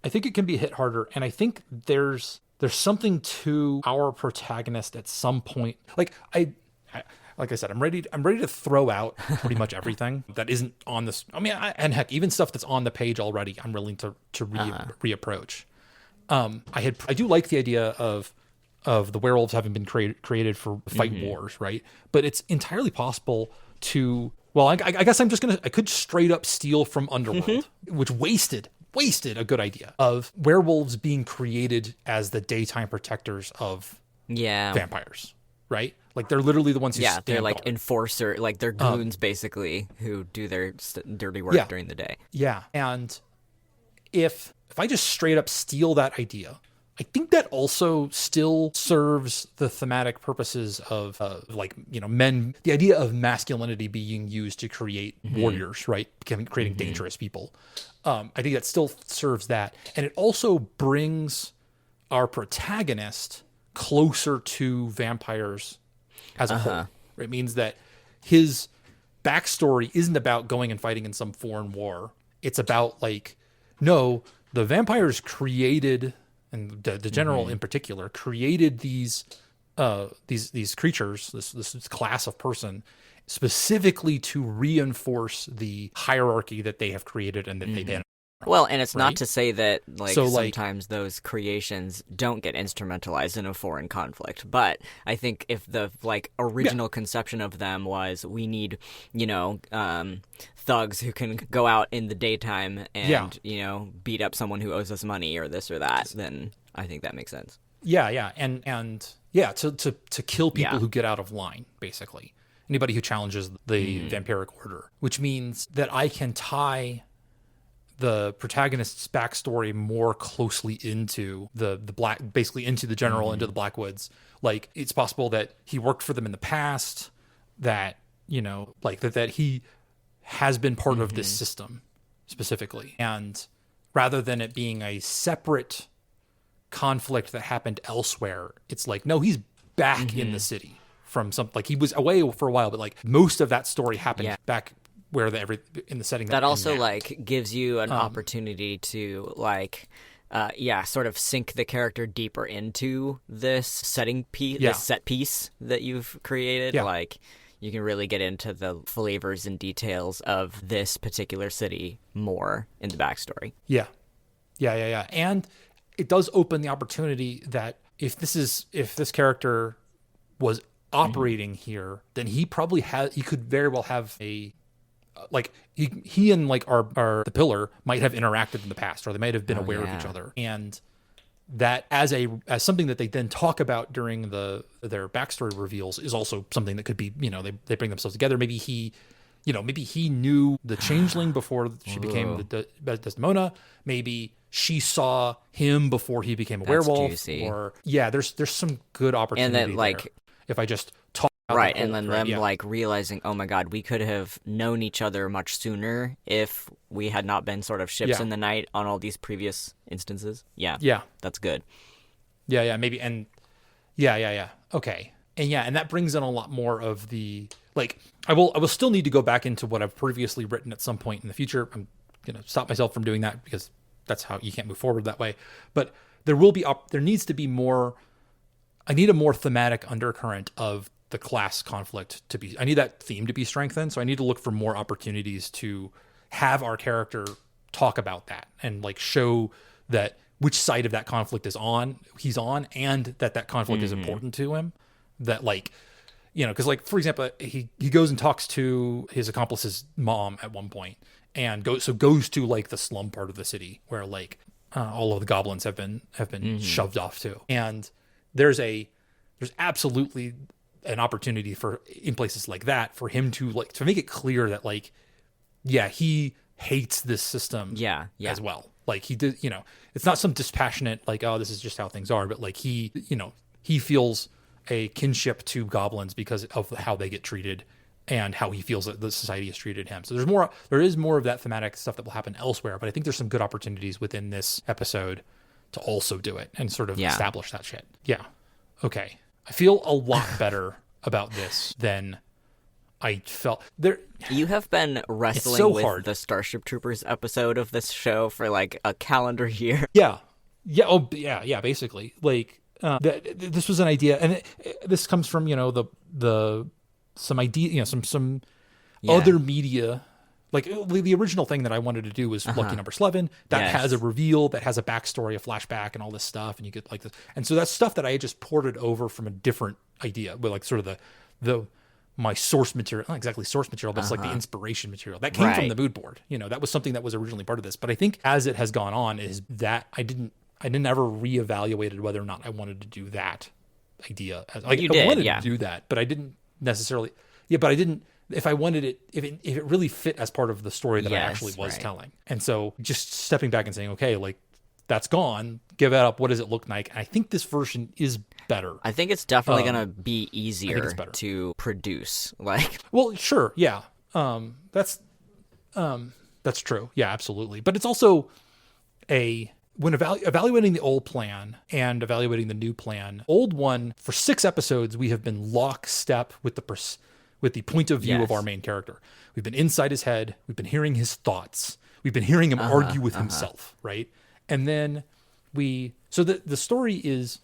I think it can be hit harder, and I think there's something to our protagonist at some point. Like, like I said, I'm ready to throw out pretty much everything that isn't on this. I mean, and heck, even stuff that's on the page already, I'm willing to reapproach. I do like the idea of the werewolves having been created for fight wars, right? But it's entirely possible to, well, I guess I could straight up steal from Underworld, which wasted wasted a good idea of werewolves being created as the daytime protectors of vampires, right? Like they're literally the ones who stand they're like guard. enforcer, like they're goons basically who do their dirty work during the day. Yeah, and if I just straight up steal that idea, I think that also still serves the thematic purposes of men, the idea of masculinity being used to create warriors, right? Creating dangerous people. I think that still serves that. And it also brings our protagonist closer to vampires as a whole. It means that his backstory isn't about going and fighting in some foreign war. It's about no, the vampires created, and the general in particular created these creatures, this class of person, specifically to reinforce the hierarchy that they have created and that they then. Well, and it's not to say that sometimes those creations don't get instrumentalized in a foreign conflict, but I think if the original conception of them was we need, thugs who can go out in the daytime and beat up someone who owes us money or this or that, then I think that makes sense. To kill people who get out of line, basically. Anybody who challenges the vampiric order, which means that I can tie the protagonist's backstory more closely into into the general, into the Blackwoods. Like, it's possible that he worked for them in the past, that, that he has been part of this system specifically. And rather than it being a separate conflict that happened elsewhere, it's no, he's back in the city from he was away for a while, but most of that story happened back where in the setting that also gives you an opportunity to sort of sink the character deeper into this setting piece, this set piece that you've created. You can really get into the flavors and details of this particular city more in the backstory. Yeah. And it does open the opportunity that if this character was operating here, then he could very well have a he and the pillar might have interacted in the past, or they might have been aware of each other, and that as something that they then talk about during their backstory reveals is also something that could be, they bring themselves together. Maybe he knew the changeling before she became the Desdemona. Maybe she saw him before he became a werewolf. Juicy. Or there's some good opportunity and that there. If I just talk. Right, and then them realizing, oh my god, we could have known each other much sooner if we had not been sort of ships in the night on all these previous instances. Yeah, that's good. Maybe, and okay, and that brings in a lot more of the I will still need to go back into what I've previously written at some point in the future. I'm gonna stop myself from doing that because that's how you can't move forward that way. But there needs to be more. I need a more thematic undercurrent of the class conflict I need that theme to be strengthened. So I need to look for more opportunities to have our character talk about that and show that which side of that conflict he's on, and that conflict is important to him. That because for example, he goes and talks to his accomplice's mom at one point, and goes to the slum part of the city where all of the goblins have been shoved off to, and there's absolutely an opportunity in places like that for him to make it clear that he hates this system as well. He did, it's not some dispassionate oh, this is just how things are, but he feels a kinship to goblins because of how they get treated and how he feels that the society has treated him. So there is more of that thematic stuff that will happen elsewhere, but I think there's some good opportunities within this episode to also do it and sort of establish that shit. Yeah. Okay. I feel a lot better about this than I felt. You have been wrestling with the Starship Troopers episode of this show for a calendar year. Yeah. Basically, this was an idea, and this comes from some idea, some other media. The original thing that I wanted to do was Lucky Number 11. That has a reveal, that has a backstory, a flashback, and all this stuff, and you get this. And so that's stuff that I had just ported over from a different idea, with sort of my source material, not exactly source material, but it's like the inspiration material that came from the mood board. You know, that was something that was originally part of this. But I think as it has gone on is that I didn't ever reevaluated whether or not I wanted to do that idea. Like, I wanted to do that, but I didn't necessarily. Yeah, but I didn't. If I wanted it, if it really fit as part of the story that I actually was telling. And so just stepping back and saying, okay, like that's gone, give that up. What does it look like? And I think this version is better. I think it's definitely going to be easier to produce. Like, well, sure. Yeah. That's true. Yeah, absolutely. But it's also when evaluating the old plan and evaluating the new plan, old one, for 6 episodes, we have been lockstep with the point of view of our main character. We've been inside his head. We've been hearing his thoughts. We've been hearing him argue with himself, right? And then so the story is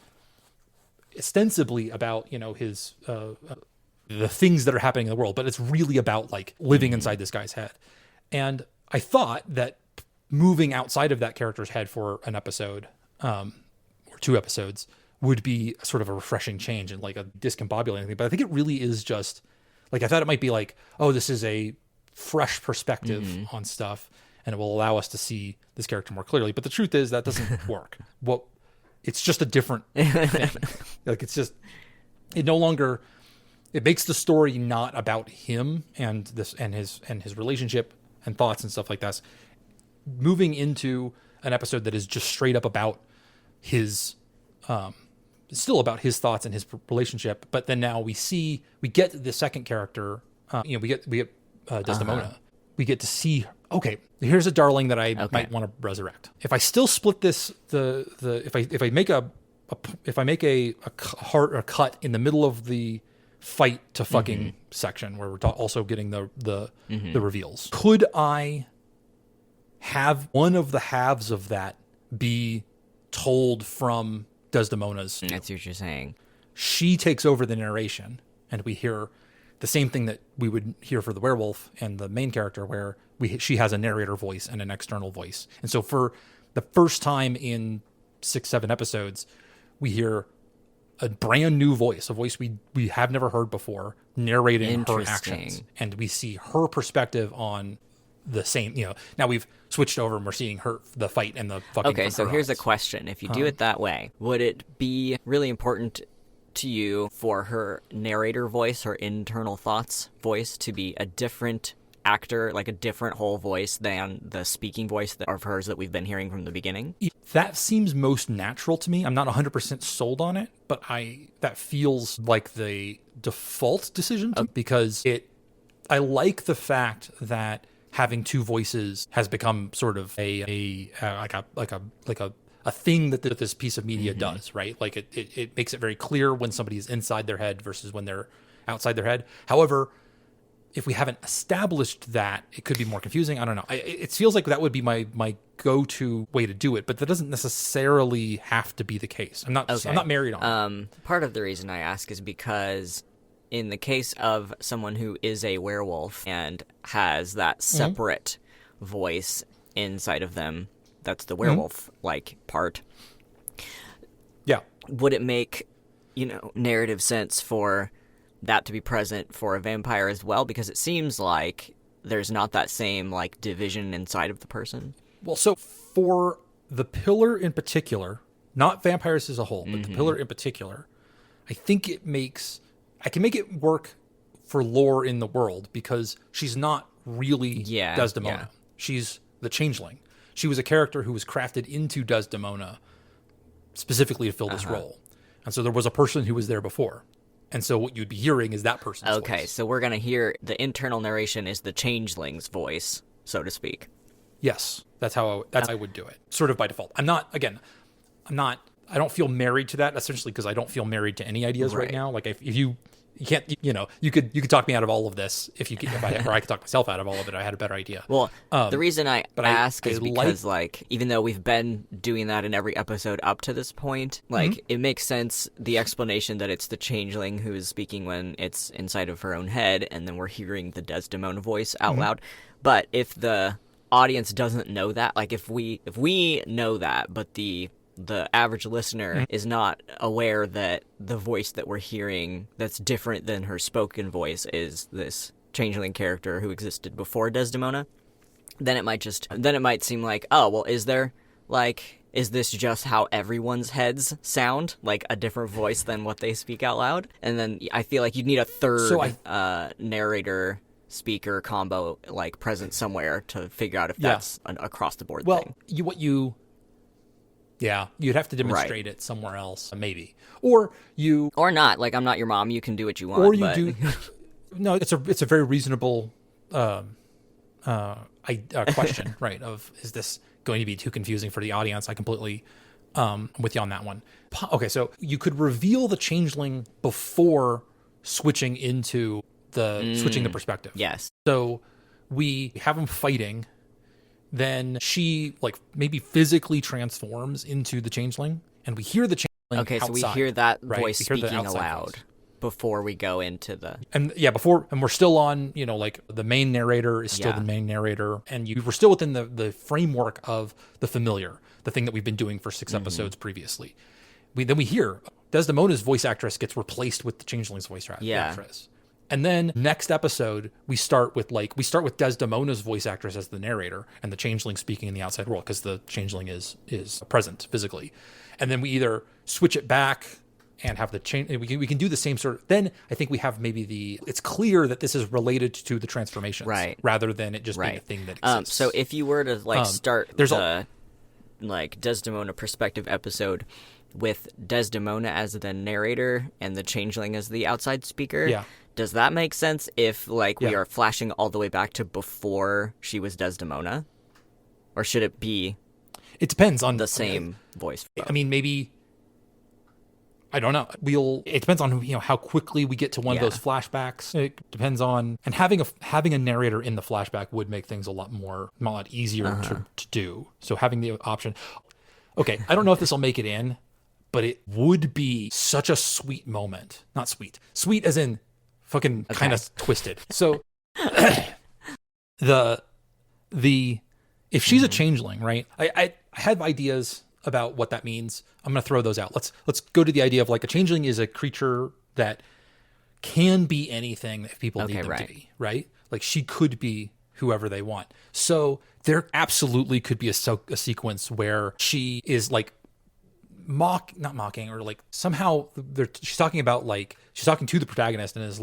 ostensibly about, you know, his the things that are happening in the world, but it's really about like living inside this guy's head. And I thought that moving outside of that character's head for an episode or 2 episodes would be sort of a refreshing change and like a discombobulating thing. But I think it really is just like, I thought it might be like, oh, this is a fresh perspective on stuff and it will allow us to see this character more clearly. But the truth is that doesn't work. It's just a different thing. Like, it's just, it makes the story not about him and his relationship and thoughts and stuff like that. Moving into an episode that is just straight up about his, still about his thoughts and his relationship, but then now we get the second character. We get Desdemona. We get to see, okay, here's a darling that I might want to resurrect. If I still split this, if I make a cut in the middle of the fight to fucking section where we're also getting the reveals, could I have one of the halves of that be told from Desdemona's view? That's what you're saying. She takes over the narration, and we hear the same thing that we would hear for the werewolf and the main character, where she has a narrator voice and an external voice. And so for the first time in 6-7 episodes, we hear a brand new voice, a voice we have never heard before, narrating her actions. And we see her perspective on the same, you know, now we've switched over and we're seeing the fight and the fucking. Okay, so here's a question. If you do it that way, would it be really important to you for her narrator voice, her internal thoughts voice, to be a different actor, like a different whole voice than the speaking voice of hers that we've been hearing from the beginning? That seems most natural to me. I'm not 100% sold on it, but that feels like the default decision because I like the fact that having 2 voices has become sort of a thing that this piece of media does, right? Like it makes it very clear when somebody's inside their head versus when they're outside their head. However, if we haven't established that, it could be more confusing. I don't know. It feels like that would be my go-to way to do it, but that doesn't necessarily have to be the case. I'm not married on it. Part of the reason I ask is because in the case of someone who is a werewolf and has that separate voice inside of them, that's the werewolf-like part. Yeah. Would it make, narrative sense for that to be present for a vampire as well? Because it seems like there's not that same, division inside of the person. Well, so for the pillar in particular, not vampires as a whole, but the pillar in particular, I think I can make it work for lore in the world because she's not really Desdemona. Yeah. She's the changeling. She was a character who was crafted into Desdemona specifically to fill this role. And so there was a person who was there before. And so what you'd be hearing is that person's voice. Okay, so we're going to hear the internal narration is the changeling's voice, so to speak. Yes, that's how I would do it, sort of by default. I don't feel married to that, essentially because I don't feel married to any ideas right now. Like if you can't, you could talk me out of all of this or I could talk myself out of all of it. I had a better idea. Well, the reason I ask is because even though we've been doing that in every episode up to this point, it makes sense, the explanation that it's the changeling who is speaking when it's inside of her own head, and then we're hearing the Desdemona voice out loud. But if the audience doesn't know that, if we know that, but the the average listener is not aware that the voice that we're hearing that's different than her spoken voice is this changeling character who existed before Desdemona, then it might seem like, oh, well, is this just how everyone's heads sound, like a different voice than what they speak out loud? And then I feel like you'd need a third narrator speaker combo like present somewhere to figure out if that's an across the board thing. You'd have to demonstrate it somewhere else, maybe, or not. Like, I'm not your mom. You can do what you want. Or you do. No, it's a very reasonable question, right? Of, is this going to be too confusing for the audience? I completely with you on that one. Okay, so you could reveal the changeling before switching the perspective. Yes. So we have them fighting. Then she maybe physically transforms into the changeling, and we hear the changeling. Okay, so outside, we hear that right? voice speaking aloud before we go into the and we're still on. The main narrator is still the main narrator, and we're still within the framework of the familiar, the thing that we've been doing for 6 episodes previously. We hear Desdemona's voice actress gets replaced with the changeling's voice actress. And then next episode, we start with Desdemona's voice actress as the narrator and the changeling speaking in the outside world, because the changeling is present physically. And then we either switch it back and have the change. We can do the same sort of. Then I think we have maybe it's clear that this is related to the transformations, right? Rather than it just being a thing that exists. So if you were to start the Desdemona perspective episode with Desdemona as the narrator and the changeling as the outside speaker. Yeah. Does that make sense if we are flashing all the way back to before she was Desdemona? Or should it be It depends on the same voice? I mean, maybe I don't know. It depends on how quickly we get to one of those flashbacks. It depends on, and having a narrator in the flashback would make things a lot easier to do. So having the option. Okay, I don't know if this will make it in, but it would be such a sweet moment. Not sweet. Sweet as in fucking kind of twisted. So the if she's a changeling, right? I have ideas about what that means. I'm going to throw those out. Let's go to the idea of a changeling is a creature that can be anything that people need them to be, right? She could be whoever they want. So there absolutely could be a sequence where she is not mocking, or somehow she's talking about she's talking to the protagonist and is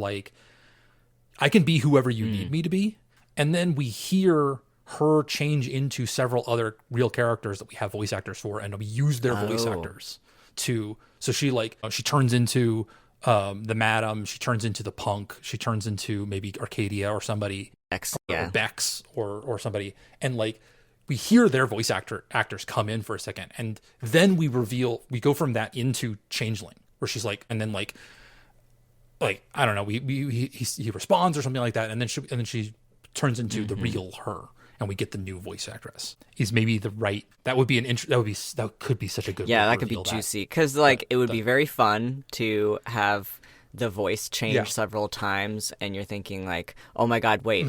I can be whoever you need me to be. And then we hear her change into several other real characters that we have voice actors for, and we use their voice actors so she she turns into the Madam, she turns into the Punk, she turns into maybe Arcadia or somebody, or Bex or somebody, and we hear their voice actors come in for a second, and then we go from that into changeling, where she's and then I don't know, he responds or something like that, and then she turns into the real her, and we get the new voice actress. Is maybe that would be that could be such a good that could be juicy, because it would be very fun to have the voice change several times, and you're thinking oh my god, wait,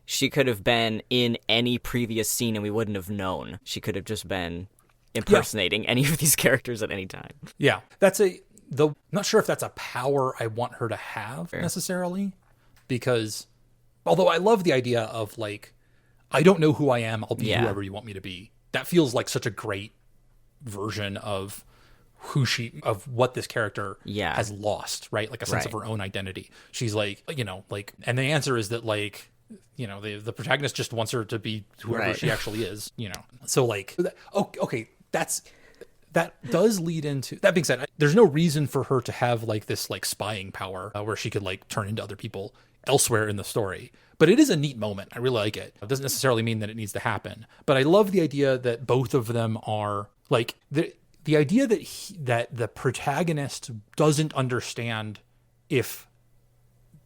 she could have been in any previous scene and we wouldn't have known. She could have just been impersonating any of these characters at any time. Yeah, not sure if that's a power I want her to have necessarily, because although I love the idea of I don't know who I am, I'll be whoever you want me to be. That feels like such a great version of what this character has lost, right? A sense of her own identity. She's and the answer is that the protagonist just wants her to be whoever she actually is, So okay, that does lead into, that being said, there's no reason for her to have this spying power where she could turn into other people elsewhere in the story. But it is a neat moment. I really like it. It doesn't necessarily mean that it needs to happen. But I love the idea that both of them are the idea that the protagonist doesn't understand if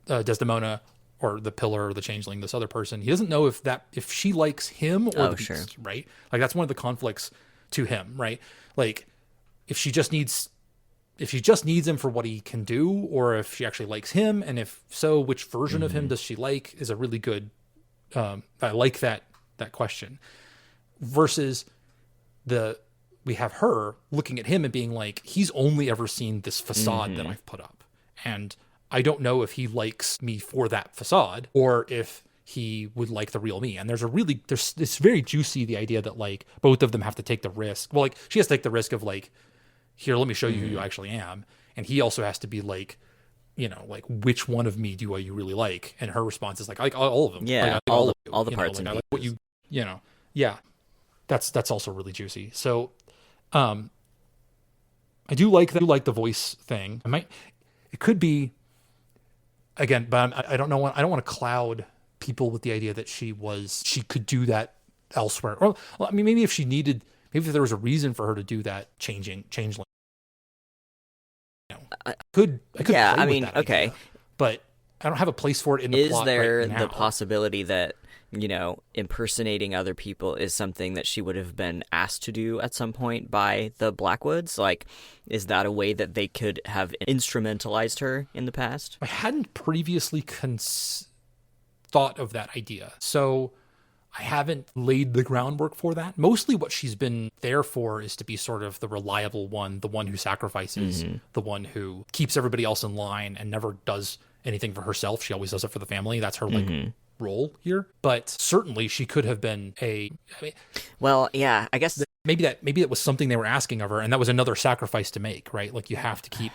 Desdemona or the Pillar or the Changeling, this other person, he doesn't know if she likes him or the beast, right? That's one of the conflicts to him, right? If she just needs him for what he can do, or if she actually likes him, and if so, which version of him does she like, is a really good, I like that question, versus the we have her looking at him and being like, he's only ever seen this facade that I've put up. And I don't know if he likes me for that facade or if he would like the real me. And there's it's very juicy, the idea that like both of them have to take the risk. Well, like she has to take the risk of like, here, let me show you who you actually am. And he also has to be like, you know, like, which one of me do you really like? And her response is like, I like all of them. Yeah, like, like all of the you, parts. Like, I like what you know, yeah. That's also really juicy. So, I do like the voice thing. It could be, again, but I don't know. I don't want to cloud people with the idea that she could do that elsewhere. Or, well, I mean, maybe if there was a reason for her to do that changeling. You know, I could. Yeah, play I with mean, that okay. idea, but I don't have a place for it in the plot. Is there right now. the possibility that, you know, impersonating other people is something that she would have been asked to do at some point by the Blackwoods? Like, is that a way that they could have instrumentalized her in the past? I hadn't previously thought of that idea, so I haven't laid the groundwork for that. Mostly what she's been there for is to be sort of the reliable one, the one who sacrifices, the one who keeps everybody else in line and never does anything for herself. She always does it for the family. That's her like role here. But certainly she could have been well, yeah, I guess maybe that was something they were asking of her, and that was another sacrifice to make, right? Like you have to keep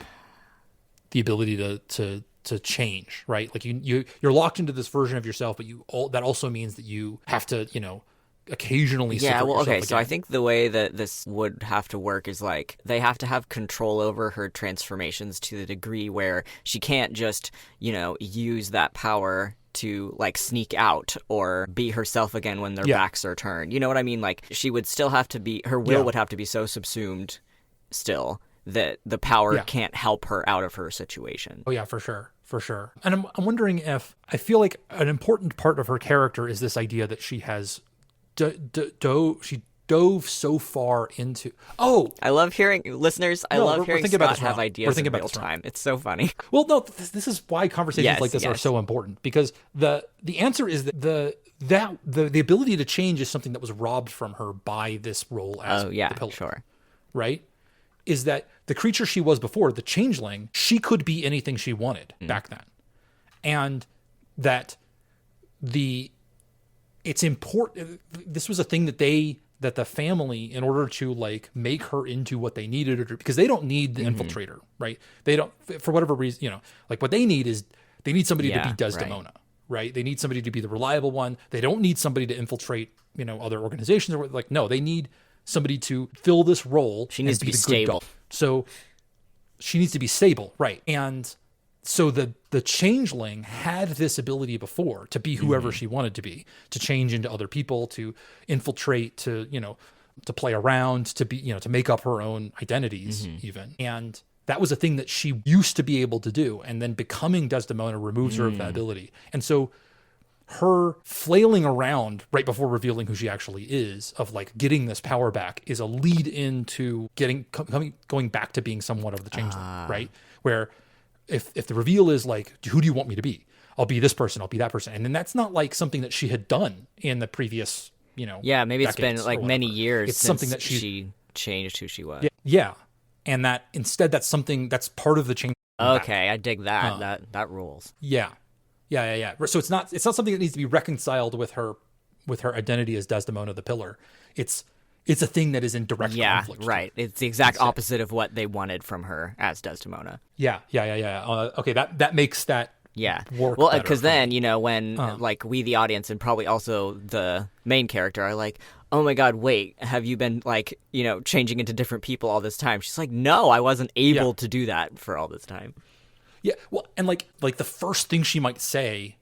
the ability to change, right? Like you're locked into this version of yourself, but that also means that you have to, you know, occasionally yeah, well, okay, again. so I think the way that this would have to work is like they have to have control over her transformations to the degree where she can't just, you know, use that power to like sneak out or be herself again when their backs are turned. You know what I mean? Like she would still have to be, her will would have to be so subsumed still that the power can't help her out of her situation. Oh yeah, for sure. And I'm wondering if, I feel like an important part of her character is this idea that she has she dove so far into. Oh, I love hearing listeners. I love hearing Scott have ideas in real time. It's so funny. Well, no, this is why conversations like this are so important, because the answer is that the ability to change is something that was robbed from her by this role as the pillar. Sure. Right? Is that the creature she was before, the changeling, she could be anything she wanted back then. And that it's important. This was a thing that the family, in order to like make her into what they needed her to, because they don't need the infiltrator, right? They don't, for whatever reason, you know, like what they need is they need somebody to be Desdemona, right? They need somebody to be the reliable one. They don't need somebody to infiltrate, you know, other organizations or like, no, they need somebody to fill this role. She needs to be stable. So she needs to be stable, right? And so the changeling had this ability before to be whoever she wanted to be, to change into other people, to infiltrate, to, you know, to play around, to be, you know, to make up her own identities even. And that was a thing that she used to be able to do. And then becoming Desdemona removes her of that ability. And so her flailing around right before revealing who she actually is, of like getting this power back, is a lead into going back to being somewhat of the changeling, right? Where if the reveal is like, who do you want me to be? I'll be this person, I'll be that person. And then that's not like something that she had done in the previous, you know, maybe it's been like many years it's since something that she changed who she was. Yeah. And that instead that's something that's part of the change. Okay, I dig that. That rules. Yeah. So it's not something that needs to be reconciled with her identity as Desdemona the Pillar. It's a thing that is in direct conflict. Yeah, right. It's the exact opposite of what they wanted from her as Desdemona. Yeah. Okay, that makes that work. Well, because then, you know, when like we, the audience, and probably also the main character are like, oh my God, wait, have you been like, you know, changing into different people all this time? She's like, no, I wasn't able to do that for all this time. Yeah, well, and like the first thing she might say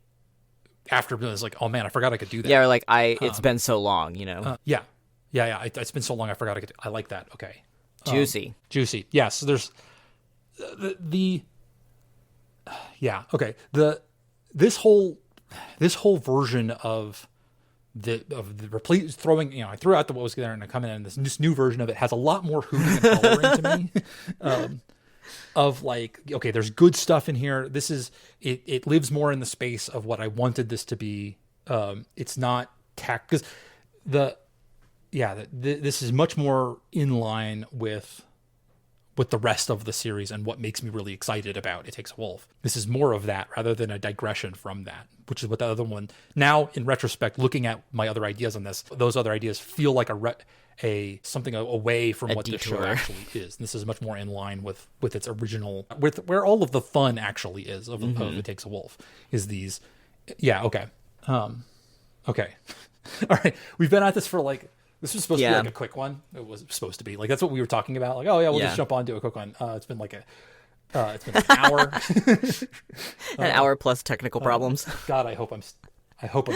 after is like, oh man, I forgot I could do that. Yeah, or like it's been so long, you know. Yeah. It's been so long, I forgot I could. I like that. Okay. Juicy. Yeah. So there's okay. This whole version of the throwing, you know, I threw out what was there and I come in, and this new version of it has a lot more hooting and hollering to me. Of like, okay, there's good stuff in here. This is it lives more in the space of what I wanted this to be. It's not tech, because this is much more in line with the rest of the series and what makes me really excited about It Takes a Wolf. This is more of that rather than a digression from that, which is what the other one. Now, in retrospect, looking at my other ideas on this, those other ideas feel like something away from what the show actually is. And this is much more in line with its original, with where all of the fun actually is of It Takes a Wolf. Is these, okay, okay, all right. We've been at this for like. This was supposed to be like a quick one. It was supposed to be like that's what we were talking about. Like, oh yeah, we'll just jump on, do a quick one. It's been like an hour, an hour plus technical problems. God, I hope I'm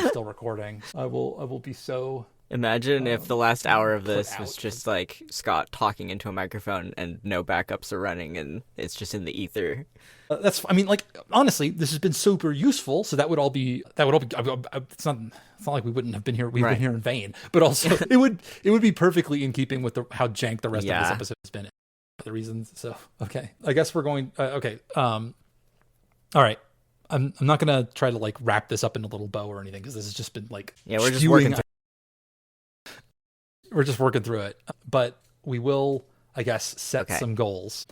still recording. I will be so. Imagine if the last hour of this was just like Scott talking into a microphone and no backups are running and it's just in the ether. Honestly, this has been super useful. So that would all be. It's not like we wouldn't have been here. We've been here in vain. But also, it would be perfectly in keeping with how jank the rest of this episode has been. For the reasons. So okay, I guess we're going. Okay. All right. I'm not gonna try to like wrap this up in a little bow or anything because this has just been like we're just working. We're just working through it, but we will, I guess, set some goals.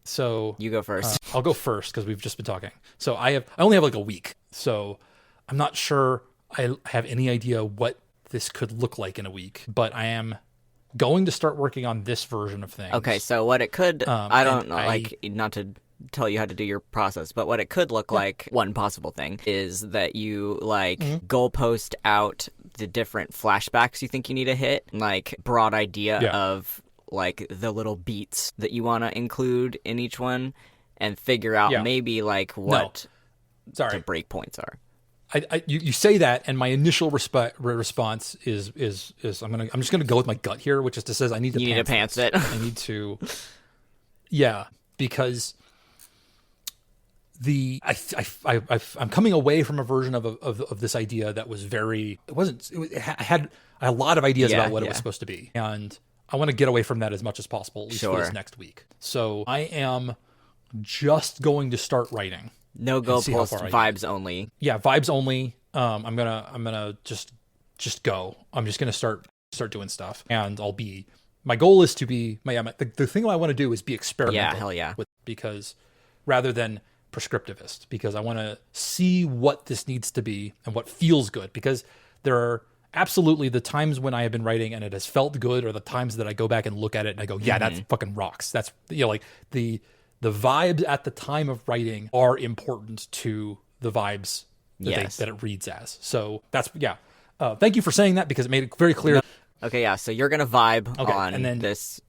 So you go first. I'll go first because we've just been talking. So I only have like a week, so I'm not sure I have any idea what this could look like in a week. But I am going to start working on this version of things. Okay, so what it could, I don't know, not to tell you how to do your process, but what it could look like, one possible thing, is that you goalpost out the different flashbacks you think you need to hit, like broad idea of like the little beats that you want to include in each one, and figure out maybe like what the breakpoints are. You say that, and my initial response is I'm just gonna go with my gut here, which is to says I need to. You need to pants it. I need to, because I'm coming away from a version of this idea that was I had a lot of ideas about what it was supposed to be, and I want to get away from that as much as possible, at least for this next week. So I am just going to start writing. No goalpost, vibes only. Yeah, vibes only. I'm gonna just go. I'm just gonna start doing stuff, and my goal is to be the thing I want to do is be experimental. Yeah, hell yeah. Because rather than prescriptivist, because I want to see what this needs to be and what feels good, because there are absolutely the times when I have been writing and it has felt good, or the times that I go back and look at it and I go, that fucking rocks. That's like the vibes at the time of writing are important to the vibes that it reads as. So that's thank you for saying that, because it made it very clear. Okay, so you're gonna vibe on this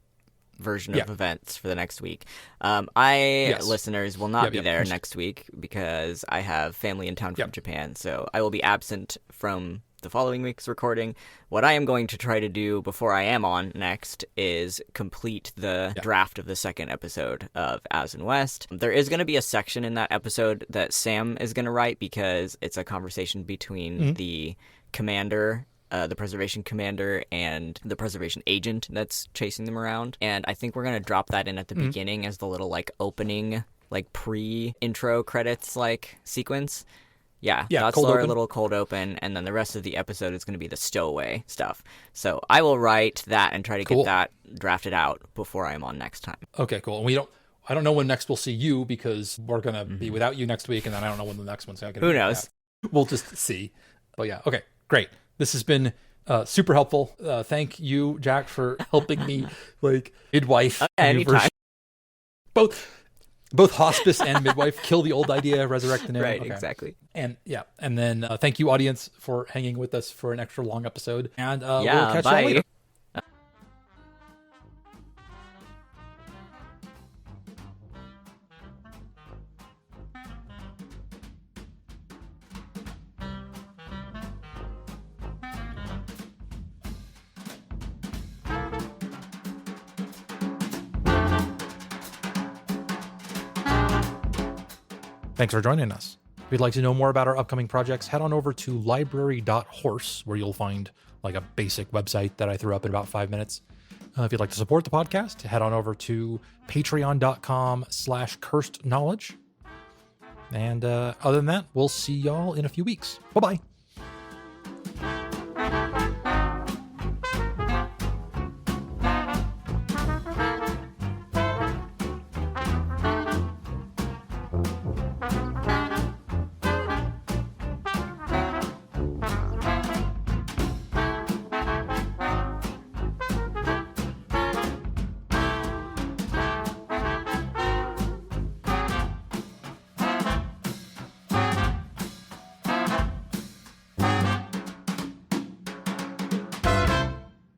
version of events for the next week. Listeners will not be there next week because I have family in town from Japan, so I will be absent from the following week's recording. What I am going to try to do before I am on next is complete the draft of the second episode of As in West. There is going to be a section in that episode that Sam is going to write, because it's a conversation between the commander, the preservation commander, and the preservation agent that's chasing them around. And I think we're going to drop that in at the beginning as the little like opening, like pre-intro credits like sequence. That's our little cold open, and then the rest of the episode is going to be the stowaway stuff. So I will write that and try to get that drafted out before I'm on next time. Okay, cool. And I don't know when next we'll see you, because we're going to be without you next week, and then I don't know when the next one's going to be. Who knows? We'll just see. But okay, great. This has been super helpful. Thank you, Jack, for helping me like midwife. Anytime. Both hospice and midwife, kill the old idea, resurrect the new. Right, exactly. And then thank you, audience, for hanging with us for an extra long episode. And we'll catch you later. Thanks for joining us. If you'd like to know more about our upcoming projects, head on over to library.horse, where you'll find like a basic website that I threw up in about 5 minutes. If you'd like to support the podcast, head on over to patreon.com/cursedknowledge. And other than that, we'll see y'all in a few weeks. Bye-bye.